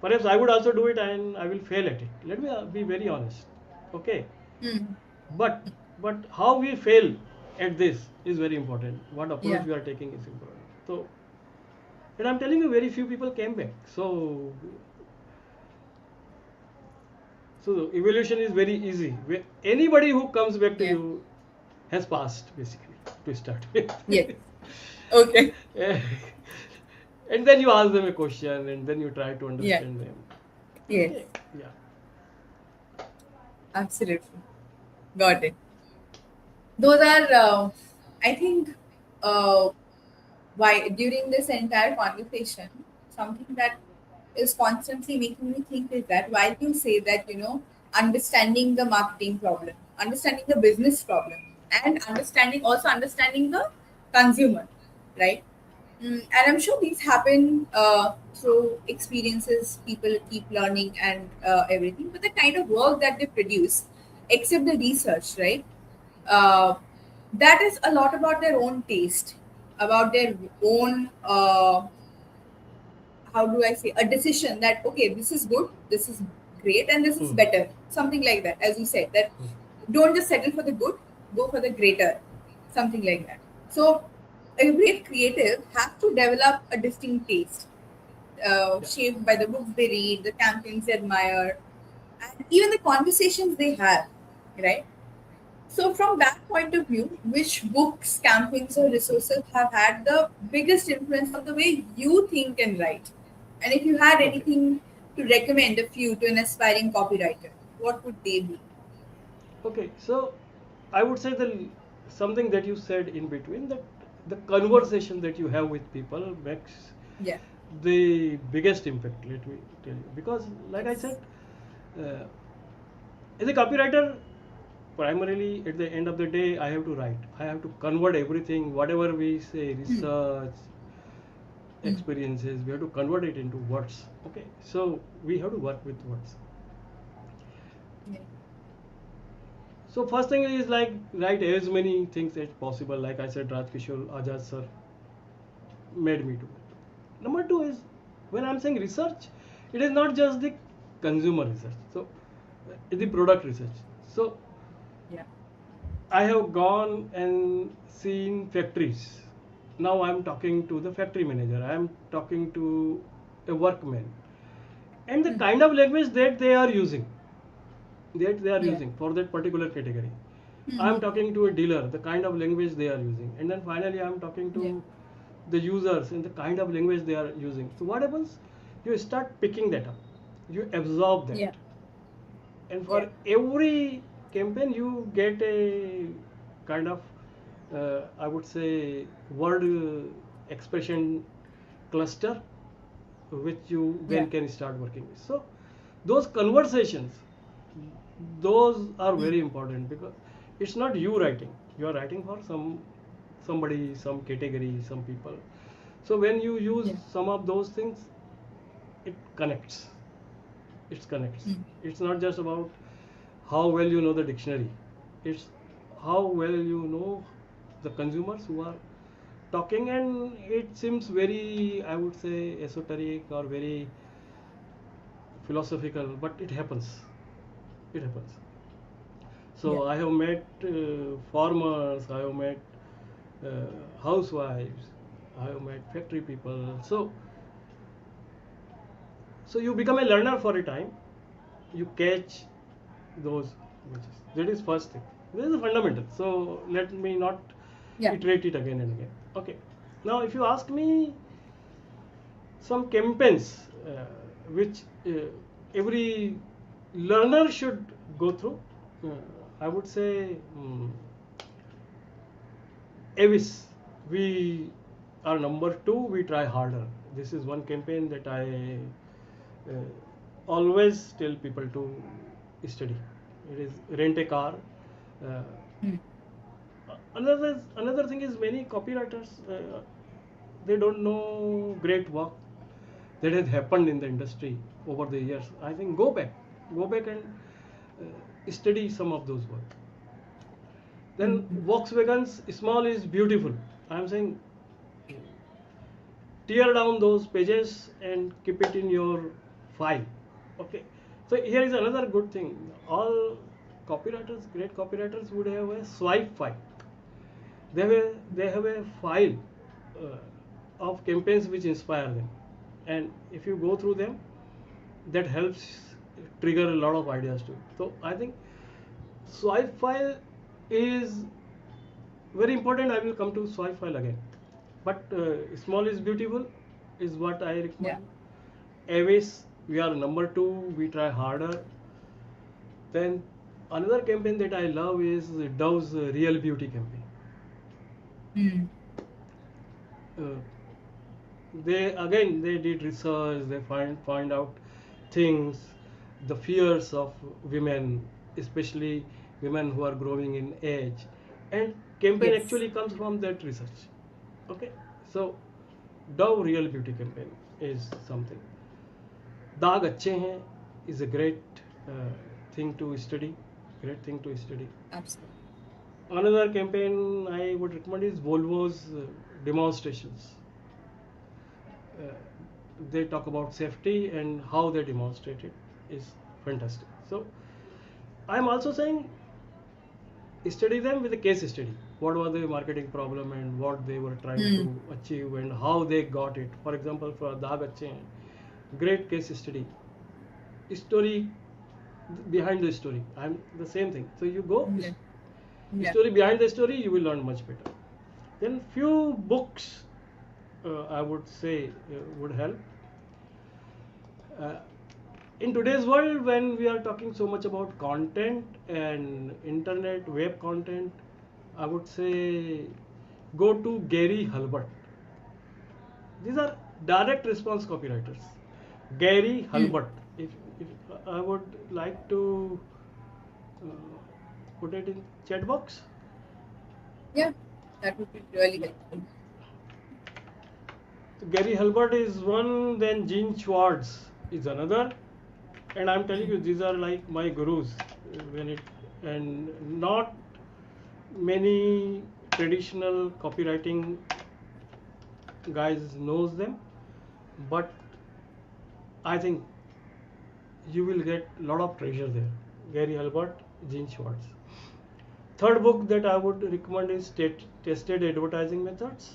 Perhaps I would also do it and I will fail at it. Let me be very honest. Okay. Hmm. But how we fail at this is very important. What approach Yeah. we are taking is important. So and I'm telling you, very few people came back. So the evaluation is very easy. Anybody who comes back to Yeah. you has passed, basically, to start with. Yes. Okay. And then you ask them a question, and then you try to Yeah. understand them. Yes. Okay, yeah, Absolutely. Got it. Those are, I think, uh, why during this entire conversation, something that is constantly making me think is that while you say that, understanding the marketing problem, understanding the business problem, and understanding the consumer, right? And I'm sure these happen through experiences, people keep learning and everything. But the kind of work that they produce, except the research, right? Uh, that is a lot about their own taste, about their own, how do I say, a decision that, okay, this is good, this is great, and this is hmm, better. Something like that, as you said, that hmm, don't just settle for the good, go for the greater, something like that. So, a great creative has to develop a distinct taste, yeah, shaped by the books they read, the campaigns they admire, and even the conversations they have, right? So, from that point of view, which books, campaigns, or resources have had the biggest influence on the way you think and write? And if you had okay, anything to recommend a few to an aspiring copywriter, what would they be? okay. So I would say the something that you said in between, that the Hmm. conversation that you have with people makes Yeah. the biggest impact. Let me tell you, because like I Yes. said, uh, as a copywriter, primarily at the end of the day, I have to write. I have to convert everything, whatever we say, Hmm. research, Hmm. experiences, we have to convert it into words. Okay, so we have to work with words. Yeah. So first thing is like write as many things as possible. Like I said, Raj Kishore Azad sir made me do it. Number two is, when I'm saying research, it is not just the consumer research. So the Hmm. product research. So Yeah. I have gone and seen factories. Now I'm talking to the factory manager. I'm talking to a workman. And the Hmm. kind of language that they are Yeah. using for that particular category. Hmm. I'm talking to a dealer, the kind of language they are using. And then finally I'm talking Yeah. to the users and the kind of language they are using. So what happens? You start picking that up. You absorb that. Yeah. And for Yeah. every campaign you get a kind of I would say word expression cluster which you Yeah. then can start working with. So those conversations, those are Hmm. very important, because it's not you writing, you are writing for somebody, some category, some people. So when you use Yeah. some of those things, it connects. It connects. Hmm. It's not just about how well you know the dictionary. It's how well you know the consumers who are talking. And it seems very, I would say, esoteric or very philosophical, but it happens. It happens. So Yeah. I have met farmers, I have met uh, housewives, I have met factory people. So you become a learner for a time. You catch those images. That is first thing. This is fundamental. So let me not Yeah. iterate it again and again. Okay. Now, if you ask me some campaigns which every learner should go through, uh, I would say Avis. We are number two. We try harder. This is one campaign that I uh, always tell people to study. It is rent a car. Uh, Hmm. another thing is many copywriters they don't know great work that has happened in the industry over the years. I think go back and study some of those work. Then Hmm. Volkswagen's small is beautiful. I'm saying tear down those pages and keep it in your file. Okay. So here is another good thing. All copywriters, great copywriters would have a swipe file. They have a file uh, of campaigns which inspire them, and if you go through them, that helps trigger a lot of ideas too. So I think swipe file is very important. I will come to swipe file again, but small is beautiful is what I Yeah. recommend. Avis, we are number two. We try harder. Then another campaign that I love is Dove's Real Beauty campaign. Hmm. Uh, they did research. They find out things, the fears of women, especially women who are growing in age, and campaign Yes. actually comes from that research. Okay, so Dove Real Beauty campaign is something. दाग अच्छे हैं is a great thing to study. Great thing to study. Absolutely. Another campaign I would recommend is Volvo's demonstrations. Uh, they talk about safety and how they demonstrate it is fantastic. So I'm also saying study them with a case study. What was the marketing problem and what they were trying to Hmm. achieve and how they got it. For example, for Daag Achhe Hain, great case study. Story behind the story. I'm the same thing. So you go Yeah. Yeah. story behind the story, you will learn much better. Then few books I would say would help. Uh, in today's world, when we are talking so much about content and internet web content, I would say go to Gary Halbert. These are direct response copywriters. Gary Hmm. Halbert. If I would like to uh, put it in chat box. Yeah. That would be really helpful. So Gary Halbert is one, then Gene Schwartz is another, and I'm telling you, these are like my gurus. When it and not many traditional copywriting guys knows them, but I think you will get a lot of treasure there. Gary Halbert, Gene Schwartz. Third book that I would recommend is Tested Advertising Methods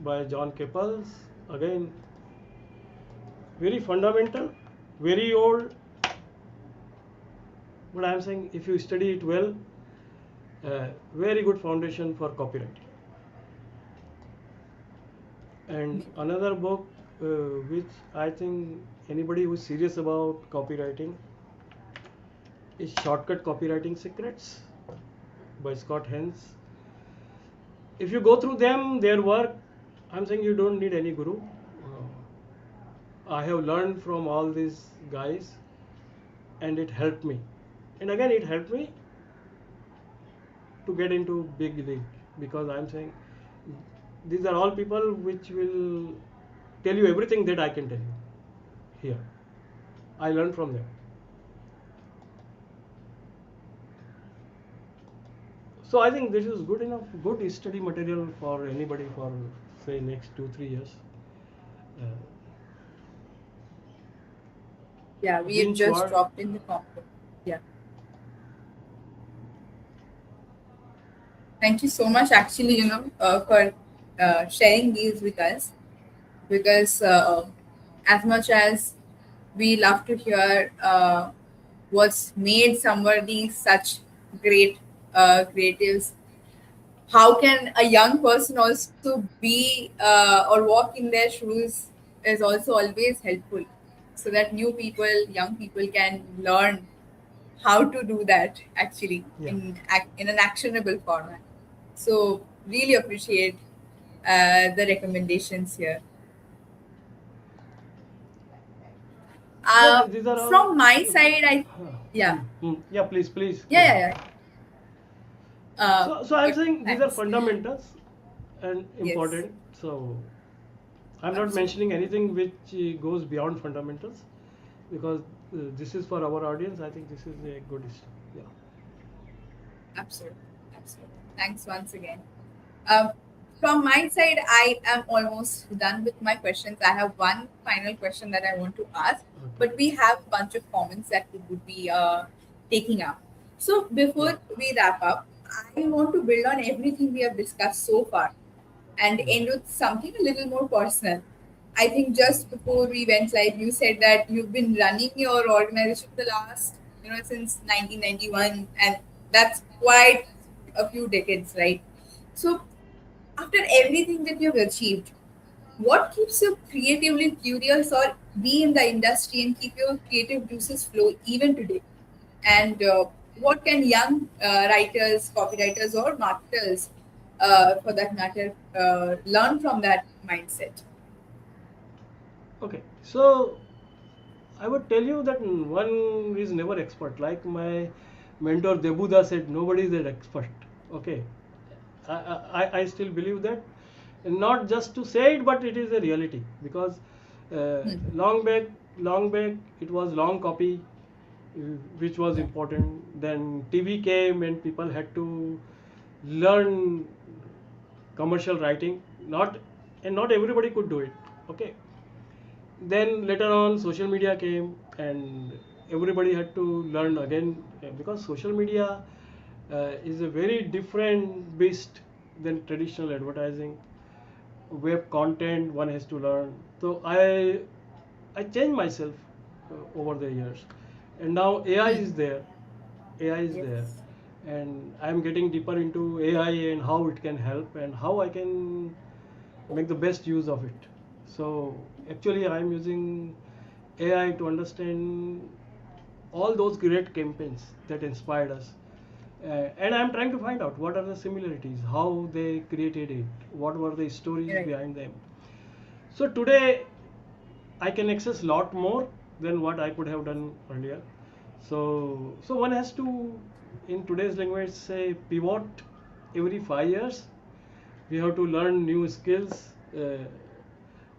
by John Capels. Again, very fundamental, very old, but I am saying if you study it well, very good foundation for copywriting. And another book which I think anybody who is serious about copywriting is Shortcut Copywriting Secrets by Scott Hens. If you go through them, their work, I'm saying you don't need any guru. I have learned from all these guys and it helped me. And again, it helped me to get into big league because I'm saying these are all people which will tell you everything that I can tell you here. I learned from them. So I think this is good enough, good study material for anybody for say next 2 3 years. Uh, Yeah. We have Gene just Schwartz, dropped in the comment. Yeah. Thank you so much, actually, for sharing these with us. Because as much as we love to hear what's made somebody such great creatives. How can a young person also be or walk in their shoes is also always helpful, so that new people, young people can learn how to do that actually Yeah. in an actionable format. So really appreciate the recommendations here. Yeah, Uh, these are all. from my side, I yeah Yeah, please, please go yeah ahead. yeah yeah. So I'm Good, saying these are thanks. fundamentals and Yes, important. So I'm not absolutely, mentioning anything which goes beyond fundamentals because this is for our audience. I think this is a good stuff. Yeah. absolutely, absolutely. Thanks once again. Um, from my side, I am almost done with my questions. I have one final question that I want to ask, Okay. but we have a bunch of comments that we would be taking up. So Yeah. before we wrap up, I want to build on everything we have discussed so far and Yeah. end with something a little more personal. I think just before we went live, you said that you've been running your organization the last, since 1991, and that's quite a few decades, right? So, after everything that you've achieved, what keeps you creatively curious or be in the industry and keep your creative juices flow even today? And what can young writers, copywriters, or marketers, for that matter, learn from that mindset? Okay. So I would tell you that one is never expert. Like my mentor Debuda said, nobody is an expert. Okay. I still believe that, and not just to say it, but it is a reality because Hmm. long back it was long copy, which was Yeah. important. Then TV came and people had to learn commercial writing. Not and not everybody could do it. Okay. Then later on, social media came and everybody had to learn again because social media is a very different beast than traditional advertising. Web content one has to learn. So I changed myself over the years, and now AI Hmm. is there. AI is there, Yes. and I'm getting deeper into AI and how it can help and how I can make the best use of it. So actually, I'm using AI to understand all those great campaigns that inspired us. And I'm trying to find out what are the similarities, how they created it, what were the stories Right. behind them. So today I can access lot more than what I could have done earlier. So one has to, in today's language, say pivot every 5 years. We have to learn new skills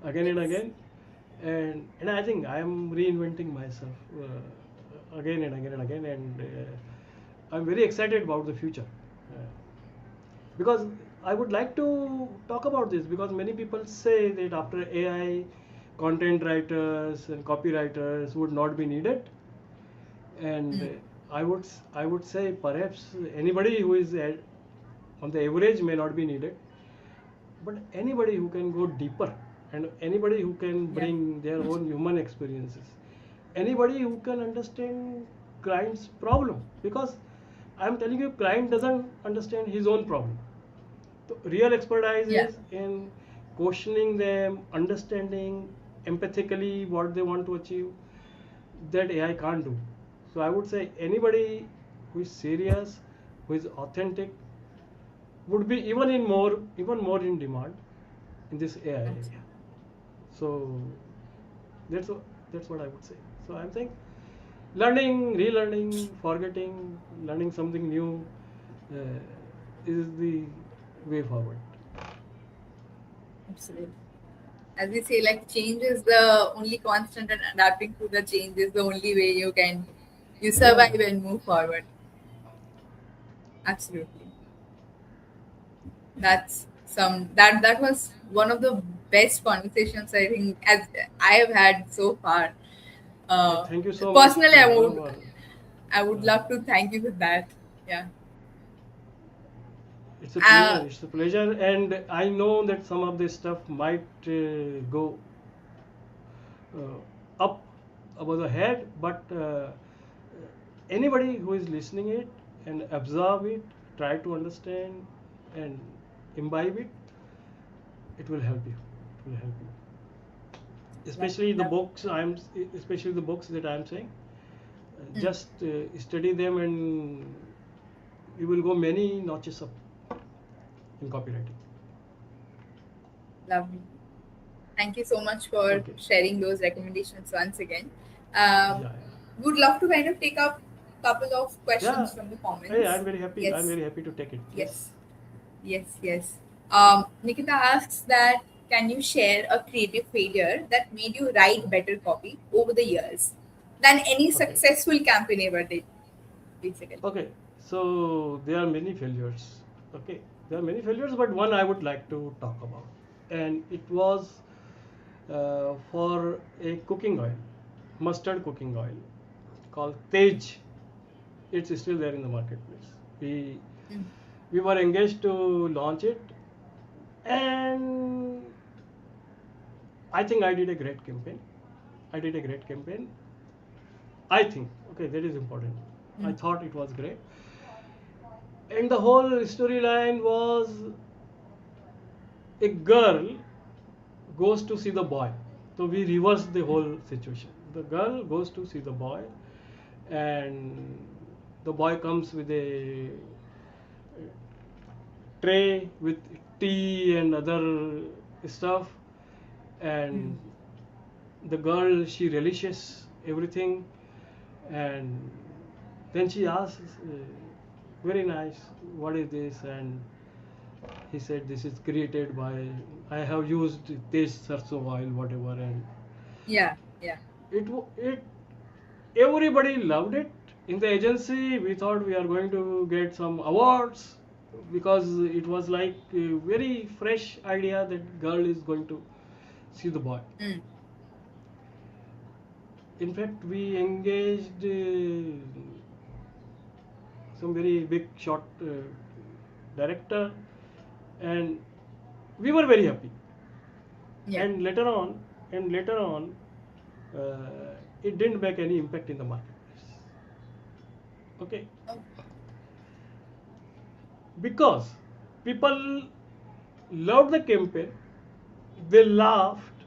again and Yes. again, and I think I am reinventing myself again and again and again, and I'm very excited about the future. Uh, because I would like to talk about this because many people say that after AI, content writers and copywriters would not be needed, and Hmm. I would say perhaps anybody who is on the average may not be needed, but anybody who can go deeper and anybody who can Yeah. bring their own human experiences, anybody who can understand client's problem, because I'm telling you client doesn't understand his own problem. So real expertise Yeah. is in questioning them, understanding empathically what they want to achieve, that AI can't do. So I would say anybody who is serious, who is authentic, would be even more in demand in this AI area. Absolutely. So that's what I would say. So I'm saying learning, relearning, forgetting, learning something new uh, is the way forward. Absolutely. As we say, like change is the only constant, and adapting to the change is the only way you Yeah. survive and move forward. Absolutely. That was one of the best conversations I think as I have had so far. Uh, Thank you so much, personally, Kankana, for I would uh, love to thank you for that. Yeah. it's a pleasure. Uh, It's a pleasure, and I know that some of this stuff might go up above the head, but anybody who is listening it and absorb it, try to understand and imbibe it, it will help you. It will help you. Especially the Lovely. books especially the books that I am saying. Mm, Just study them and you will go many notches up in copywriting. lovely. Thank you so much for Okay. sharing those recommendations once again. Yeah, Um, yeah. would love to kind of take up a couple of Yeah. questions from the Hey, comments. I'm very happy. I'm Yes, very happy to take it. Yes. yes, yes. Nikita asks that can you share a creative failure that made you write better copy over the years than any Okay. successful campaign ever did, basically? Okay. So there are many failures. Okay. There are many failures, but one I would like to talk about, and it was for a cooking oil, mustard cooking oil called Tej. It's still there in the marketplace. Mm, We were engaged to launch it, and I think I did a great campaign. I did a great campaign. I think, okay, that is important. I mm, thought it was great. And the whole storyline was a girl goes to see the boy. So we reversed the mm, whole situation. The girl goes to see the boy, and the boy comes with a tray with tea and other stuff, mm. and the girl, she relishes everything, and then she asks, very nice, what is this? And he said, this is created by, I have used this sarso oil, whatever. And Yeah, yeah. it everybody loved it. In the agency we thought we are going to get some awards, because it was like a very fresh idea that girl is going to see the boy. Mm, In fact, we engaged some very big shot director, and we were very happy. yeah. And later on, it didn't make any impact in the marketplace. Okay, Oh, because people loved the campaign, they laughed,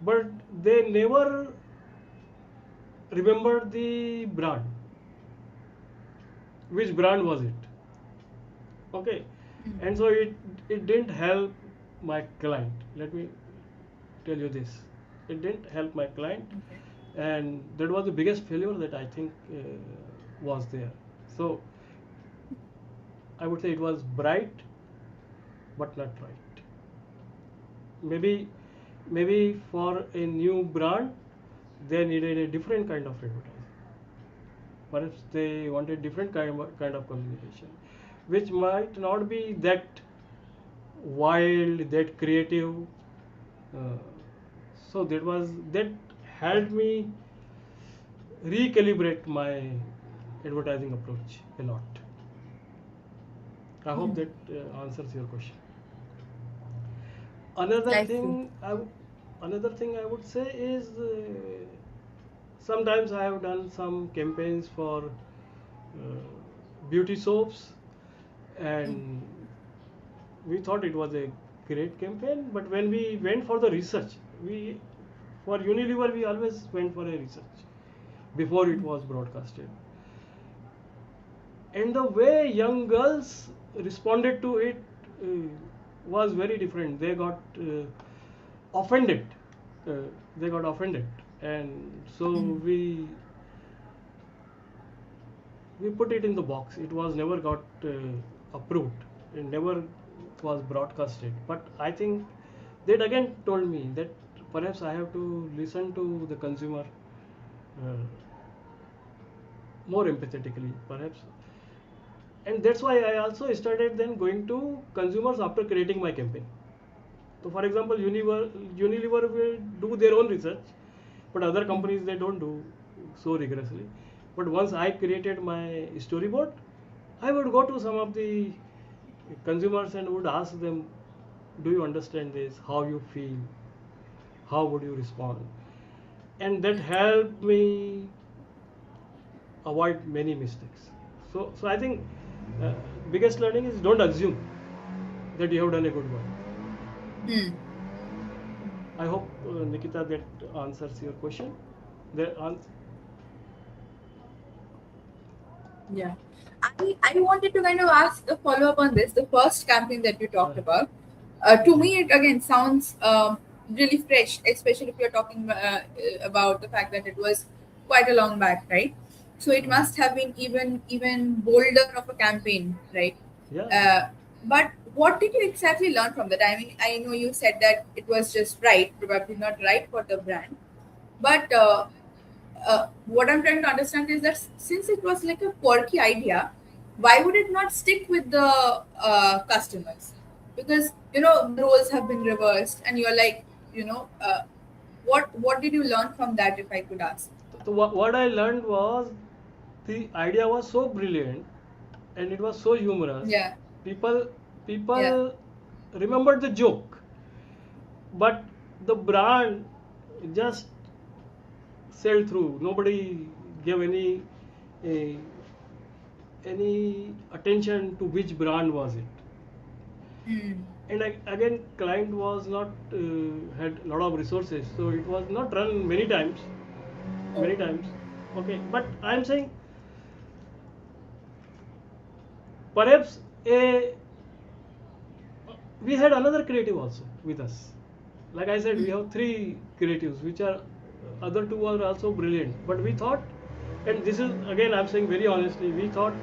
but they never remembered the brand. Which brand was it? Okay, mm, and so it didn't help my client. Let me tell you this. It didn't help my client, okay. and that was the biggest failure that I think was there. So I would say it was bright but not right. Maybe for a new brand they needed a different kind of advertising. Perhaps they wanted different kind of communication, which might not be that wild, that creative. Uh, so that helped me recalibrate my advertising approach a lot. I hope Mm, that answers your question. Another I see. thing another thing I would say is, sometimes I have done some campaigns for beauty soaps, Mm, and we thought it was a great campaign. But when we went for the research, we for Unilever we always went for a research before it mm, was broadcasted, and the way young girls responded to it uh, was very different. They got offended. Uh, they got offended, and so mm, we put it in the box. It was never got approved. It never was broadcasted. But I think that again told me that perhaps I have to listen to the consumer uh, more empathetically, perhaps. And that's why I also started then going to consumers after creating my campaign. So, for example, Unilever will do their own research, but other mm. companies they don't do so rigorously. But once I created my storyboard, I would go to some of the consumers and would ask them, "Do you understand this? How you feel? How would you respond?" And that helped me avoid many mistakes. So I think uh, biggest learning is don't assume that you have done a good work. Hmm. I hope Nikita that answers your question. The Yeah. I wanted to kind of ask a follow up on this. The first campaign that you talked about, to me, it again sounds really fresh, especially if you're talking about the fact that it was quite a long back, right? So it must have been even bolder of a campaign, right? yeah. Uh, but what did you exactly learn from that? I mean, I know you said that it was just right, probably not right for the brand, but what I'm trying to understand is that since it was like a quirky idea, why would it not stick with the customers? Because the roles have been reversed, and you're like, what did you learn from that? If I could ask. So what I learned was the idea was so brilliant and it was so humorous. Yeah, People yeah, people remembered the joke, but the brand just sailed through. Nobody gave uh, any attention to which brand was it. mm, And again, client was not had a lot of resources, so it was not run many times, oh, many times. Okay, but I'm saying perhaps a we had another creative also with us. Like I said, we mm, have three creatives, which are other two are also brilliant. But we thought, and this is again I'm saying very honestly, we thought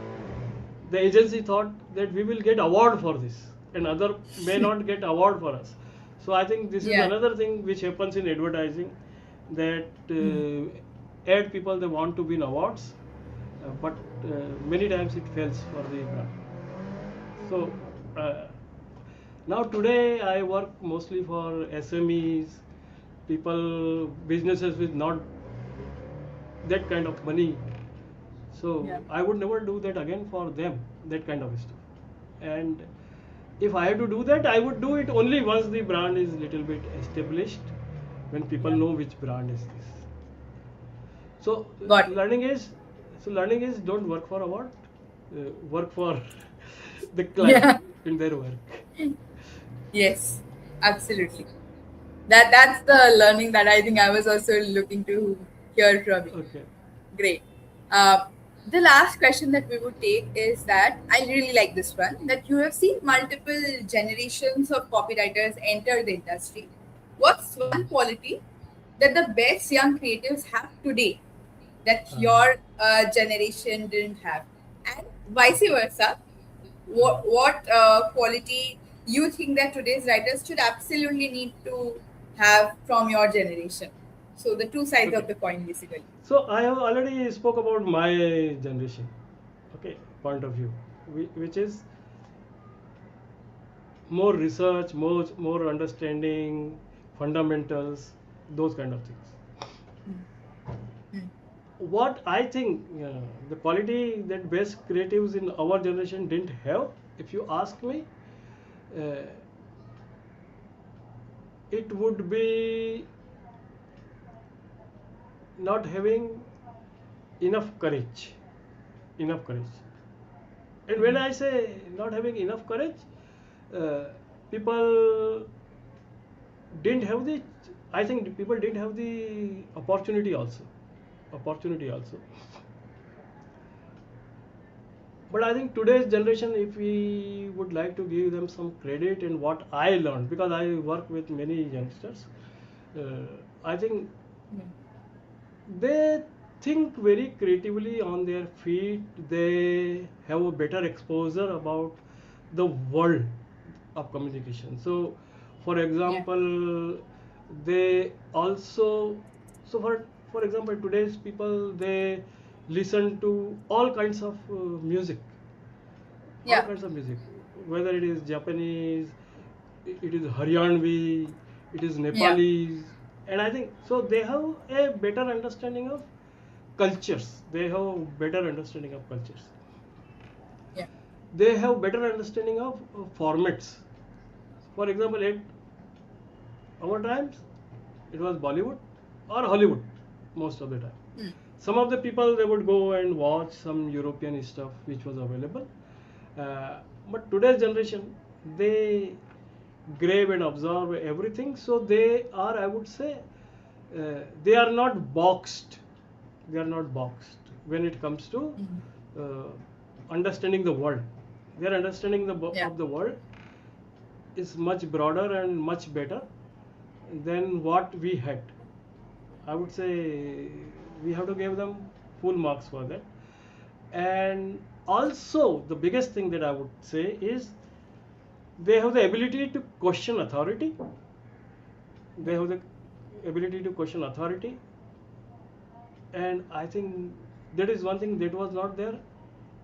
the agency thought that we will get award for this, and other may not get award for us. So I think this is yeah, another thing which happens in advertising, that mm, ad people they want to win awards, but many times it fails for the brand. So uh, now today I work mostly for SMEs, people, businesses with not that kind of money. So yeah, I would never do that again for them, that kind of stuff. And if I had to do that, I would do it only once the brand is little bit established, when people yeah. know which brand is this. So Got it. learning is, don't work for award, work for the client Yeah. in their work. Yes. Absolutely. That's the learning that I think I was also looking to hear from you. Okay. Great. The last question that we would take is that I really like this one, that you have seen multiple generations of copywriters enter the industry. What's one quality that the best young creatives have today that Uh, your generation didn't have? And vice versa, what quality you think that today's writers should absolutely need to have from your generation? So the two sides okay. of the coin, basically. So I have already spoke about my generation, okay, point of view, which is more research, more understanding, fundamentals, those kind of things. Mm. What I think the quality that best creatives in our generation didn't have, if you ask me, uh, it would be not having enough courage. Enough courage. And when I say not having enough courage, uh, people didn't have the, I think people didn't have the opportunity also. But I think today's generation, if we would like to give them some credit in what I learned, because I work with many youngsters, uh, I think they think very creatively on their feet. They have a better exposure about the world of communication. So, for Yeah. example, they also, so for example, today's people they listen to music, all Yeah. kinds of music, whether it is Japanese, it is Haryanvi, it is Yeah. Nepalese, and I think so they have a better understanding of cultures. They have better understanding of cultures. Yeah. They have better understanding of formats. For example, at our times, it was Bollywood or Hollywood most of the time. Some of the people, they would go and watch some European stuff which was available. Uh, but today's generation, they grave and observe everything. So they are, I would say, they are not boxed. They are not boxed when it comes to Mm. uh, understanding the world. Their understanding Yeah. of the world is much broader and much better than what we had. I would say we have to give them full marks for that. And also, the biggest thing that I would say is they have the ability to question authority. They Yeah. have the ability to question authority, and I think that is one thing that was not there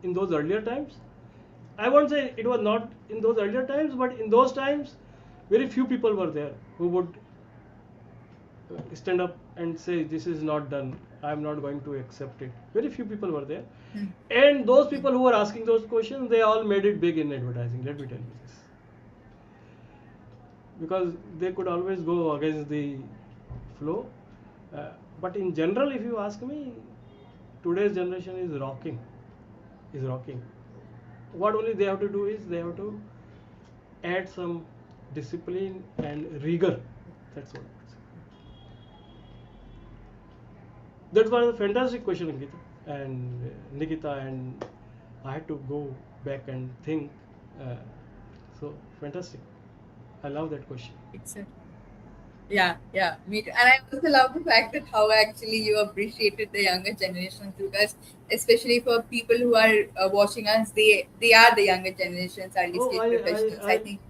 in those earlier times. I won't say it was not in those earlier times, but in those times, very few people were there who would stand up and say, "This is not done. I am not going to accept it." Very few people were there, Mm. and those Mm. people who were asking those questions, they all made it big in advertising. Let me tell you this, because they could always go against the flow. Uh, but in general, if you ask me, today's generation is rocking. Is rocking. What only they have to do is they have to add some discipline and rigor. That's what. That was a fantastic question, Nikita. And Nikita, and I had to go back and think. Uh, so fantastic. I love that question. It's a, yeah, yeah, me too. And I also love the fact that how actually you appreciated the younger generations, because especially for people who are watching us, they are the younger generations, early Oh, stage professionals. I think.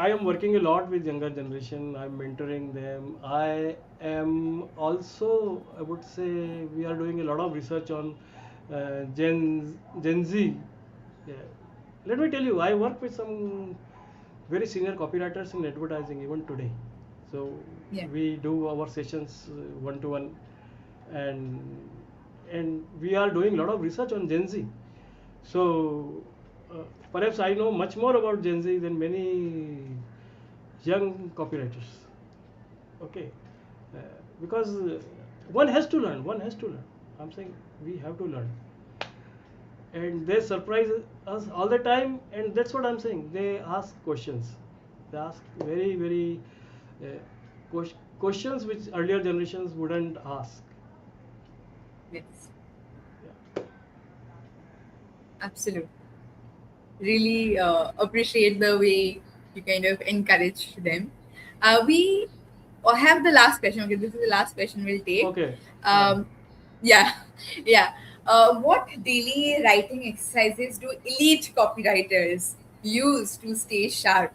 I am working a lot with younger generation. I'm mentoring them. I am also, I would say, we are doing a lot of research on Gen Z. Yeah. Let me tell you, I work with some very senior copywriters in advertising even today. So Yeah. we do our sessions one to one, and we are doing a lot of research on Gen Z. So uh, perhaps I know much more about Gen Z than many young copywriters. Okay, uh, because one has to learn. One has to learn. I'm saying we have to learn, and they surprise us all the time. And that's what I'm saying. They ask questions. They ask very uh, questions which earlier generations wouldn't ask. Yes. Yeah. Absolutely. Really appreciate the way you kind of encourage them. We have the last question. Okay, this is the last question we'll take. Okay. Yeah. Um, yeah, yeah. What daily writing exercises do elite copywriters use to stay sharp?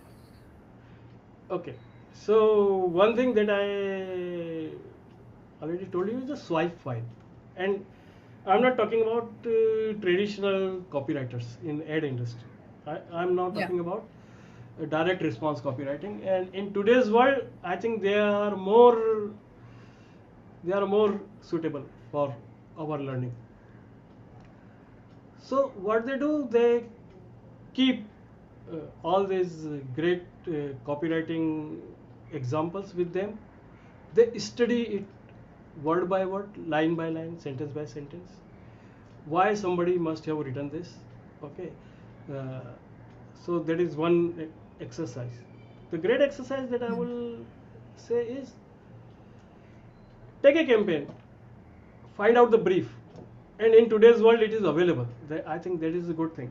Okay. So one thing that I already told you is the swipe file, and I'm not talking about traditional copywriters in ad industry. I'm now Yeah. talking about direct response copywriting, and in today's world, I think they are more suitable for our learning. So what they do, they keep all these great copywriting examples with them. They study it word by word, line by line, sentence by sentence. Why somebody must have written this? Okay, uh, so that is one exercise. The great exercise that I Mm. will say is take a campaign, find out the brief, and in today's world it is available. I think that is a good thing.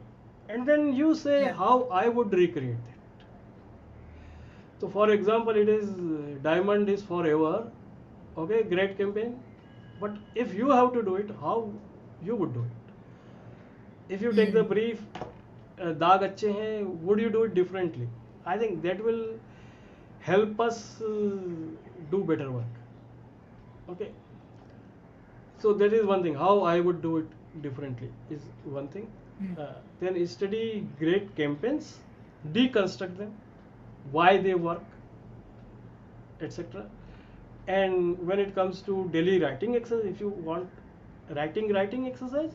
And then you say Yeah. how I would recreate that. So for example, it is diamond is forever. Okay, great campaign. But if you have to do it, how you would do it? If you take the Mm. brief, daag अच्छे हैं, would you do it differently? I think that will help us do better work. Okay, so that is one thing. How I would do it differently is one thing. Mm. Then study great campaigns, deconstruct them, why they work, etc. And when it comes to daily writing exercise, if you want writing exercise,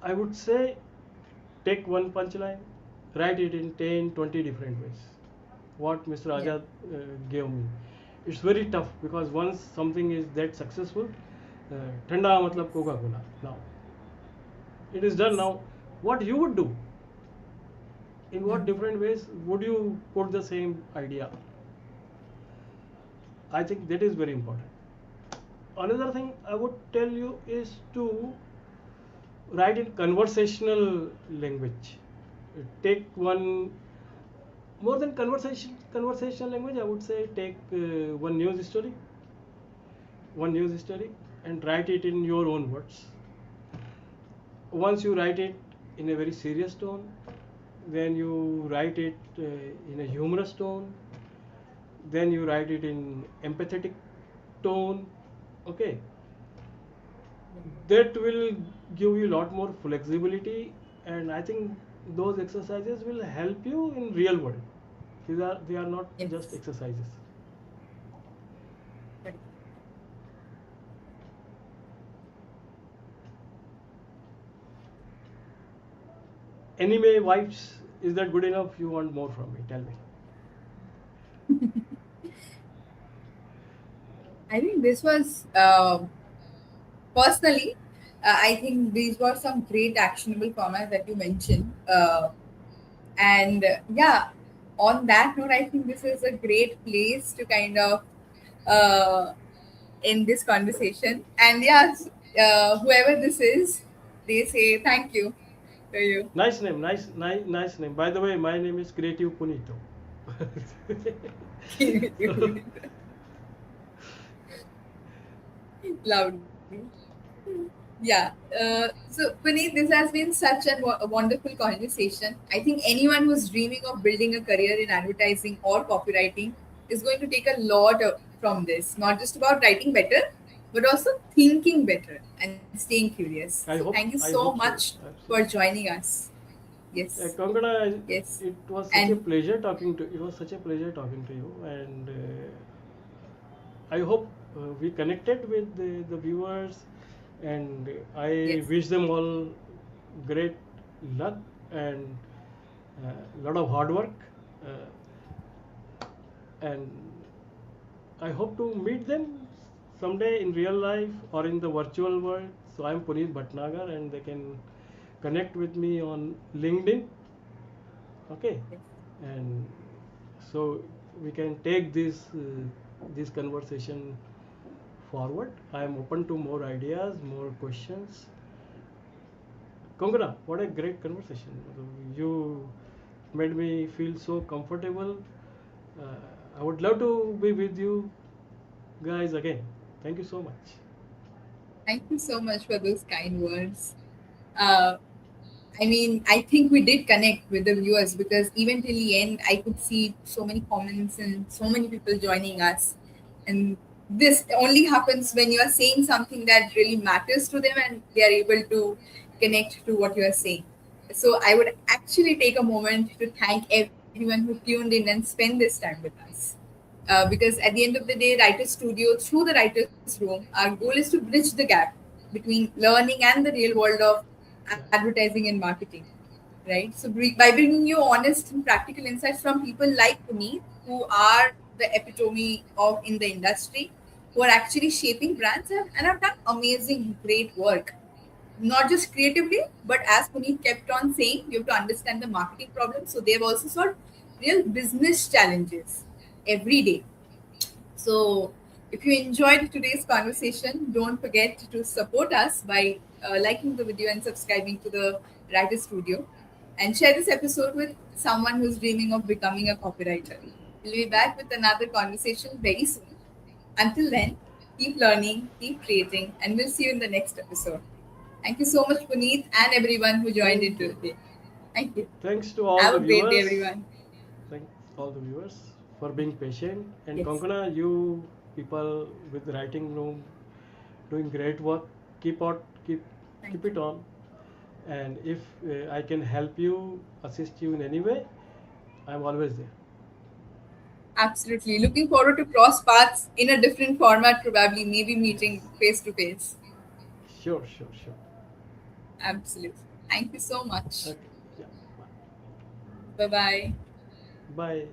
I would say take one punchline, write it in 10, 20 different ways. What Mr. Yeah. Ajad gave me. It's very tough because once something is that successful, ठंडा मतलब Yes. Coca Cola. Now it is done. Now what you would do? In what Mhm. different ways would you put the same idea? I think that is very important. Another thing I would tell you is to write in conversational language. Take one more than conversational language. I would say take one news story, and write it in your own words. Once you write it in a very serious tone, then you write it in a humorous tone, then you write it in empathetic tone. Okay, that will give you a lot more flexibility, and I think those exercises will help you in real world. They are not just Yes. exercises. Correct. Anime vibes, is that good enough? You want more from me? Tell me. I think this was personally. I think these were some great actionable comments that you mentioned. And yeah, on that note, I think this is a great place to kind of uh, end this conversation. And yes, whoever this is, they say thank you to you. Nice name, nice name. By the way, my name is Creative Punito. So, Lovely. Yeah. So, Puneet, this has been such a wonderful conversation. I think anyone who's dreaming of building a career in advertising or copywriting is going to take a lot from this, not just about writing better, but also thinking better and staying curious. So, thank you I so hope much so. for Absolutely. joining us. Yes. Kankana, Yes. it was such a And pleasure talking to. It was such a pleasure talking to you, and I hope we connected with the viewers, and I yes. wish them all great luck and a lot of hard work. Uh, and I hope to meet them someday in real life or in the virtual world. So I'm Puneet Bhatnagar, and they can connect with me on LinkedIn. Okay, Yes. and so we can take this conversation forward. I am open to more ideas, more questions. Kongana, what a great conversation! You made me feel so comfortable. Uh, I would love to be with you guys again. Thank you so much. Thank you so much for those kind words. Uh, I mean, I think we did connect with the viewers because even till the end, I could see so many comments and so many people joining us. And this only happens when you are saying something that really matters to them and they are able to connect to what you are saying. So I would actually take a moment to thank everyone who tuned in and spent this time with us. Because at the end of the day, Writer Studio, through the Writer's Room, our goal is to bridge the gap between learning and the real world of Yeah, advertising and marketing, right? So, by bringing you honest and practical insights from people like Puneet, who are the epitome of in the industry, who are actually shaping brands and have done amazing, great work. Not just creatively, but as Puneet kept on saying, you have to understand the marketing problem. So, they've also solved real business challenges every day. So, if you enjoyed today's conversation, don't forget to support us by liking the video and subscribing to the Writer Studio. And share this episode with someone who's dreaming of becoming a copywriter. We'll be back with another conversation very soon. Until then, keep learning, keep creating, and we'll see you in the next episode. Thank you so much, Puneet, and everyone who joined in thank you. today. Thank you. Thanks to all Have the a great day, viewers. everyone. Thank all the viewers for being patient. And Yes. Konkona, you people with the writing room doing great work. Keep out, keep Thank keep it you. on. And if I can help you, assist you in any way, I'm always there. Absolutely. Looking forward to cross paths in a different format, probably, maybe Yes. meeting face to face. Sure, sure, sure. Absolutely. Thank you so much. Okay. Yeah. Bye bye. Bye. Bye.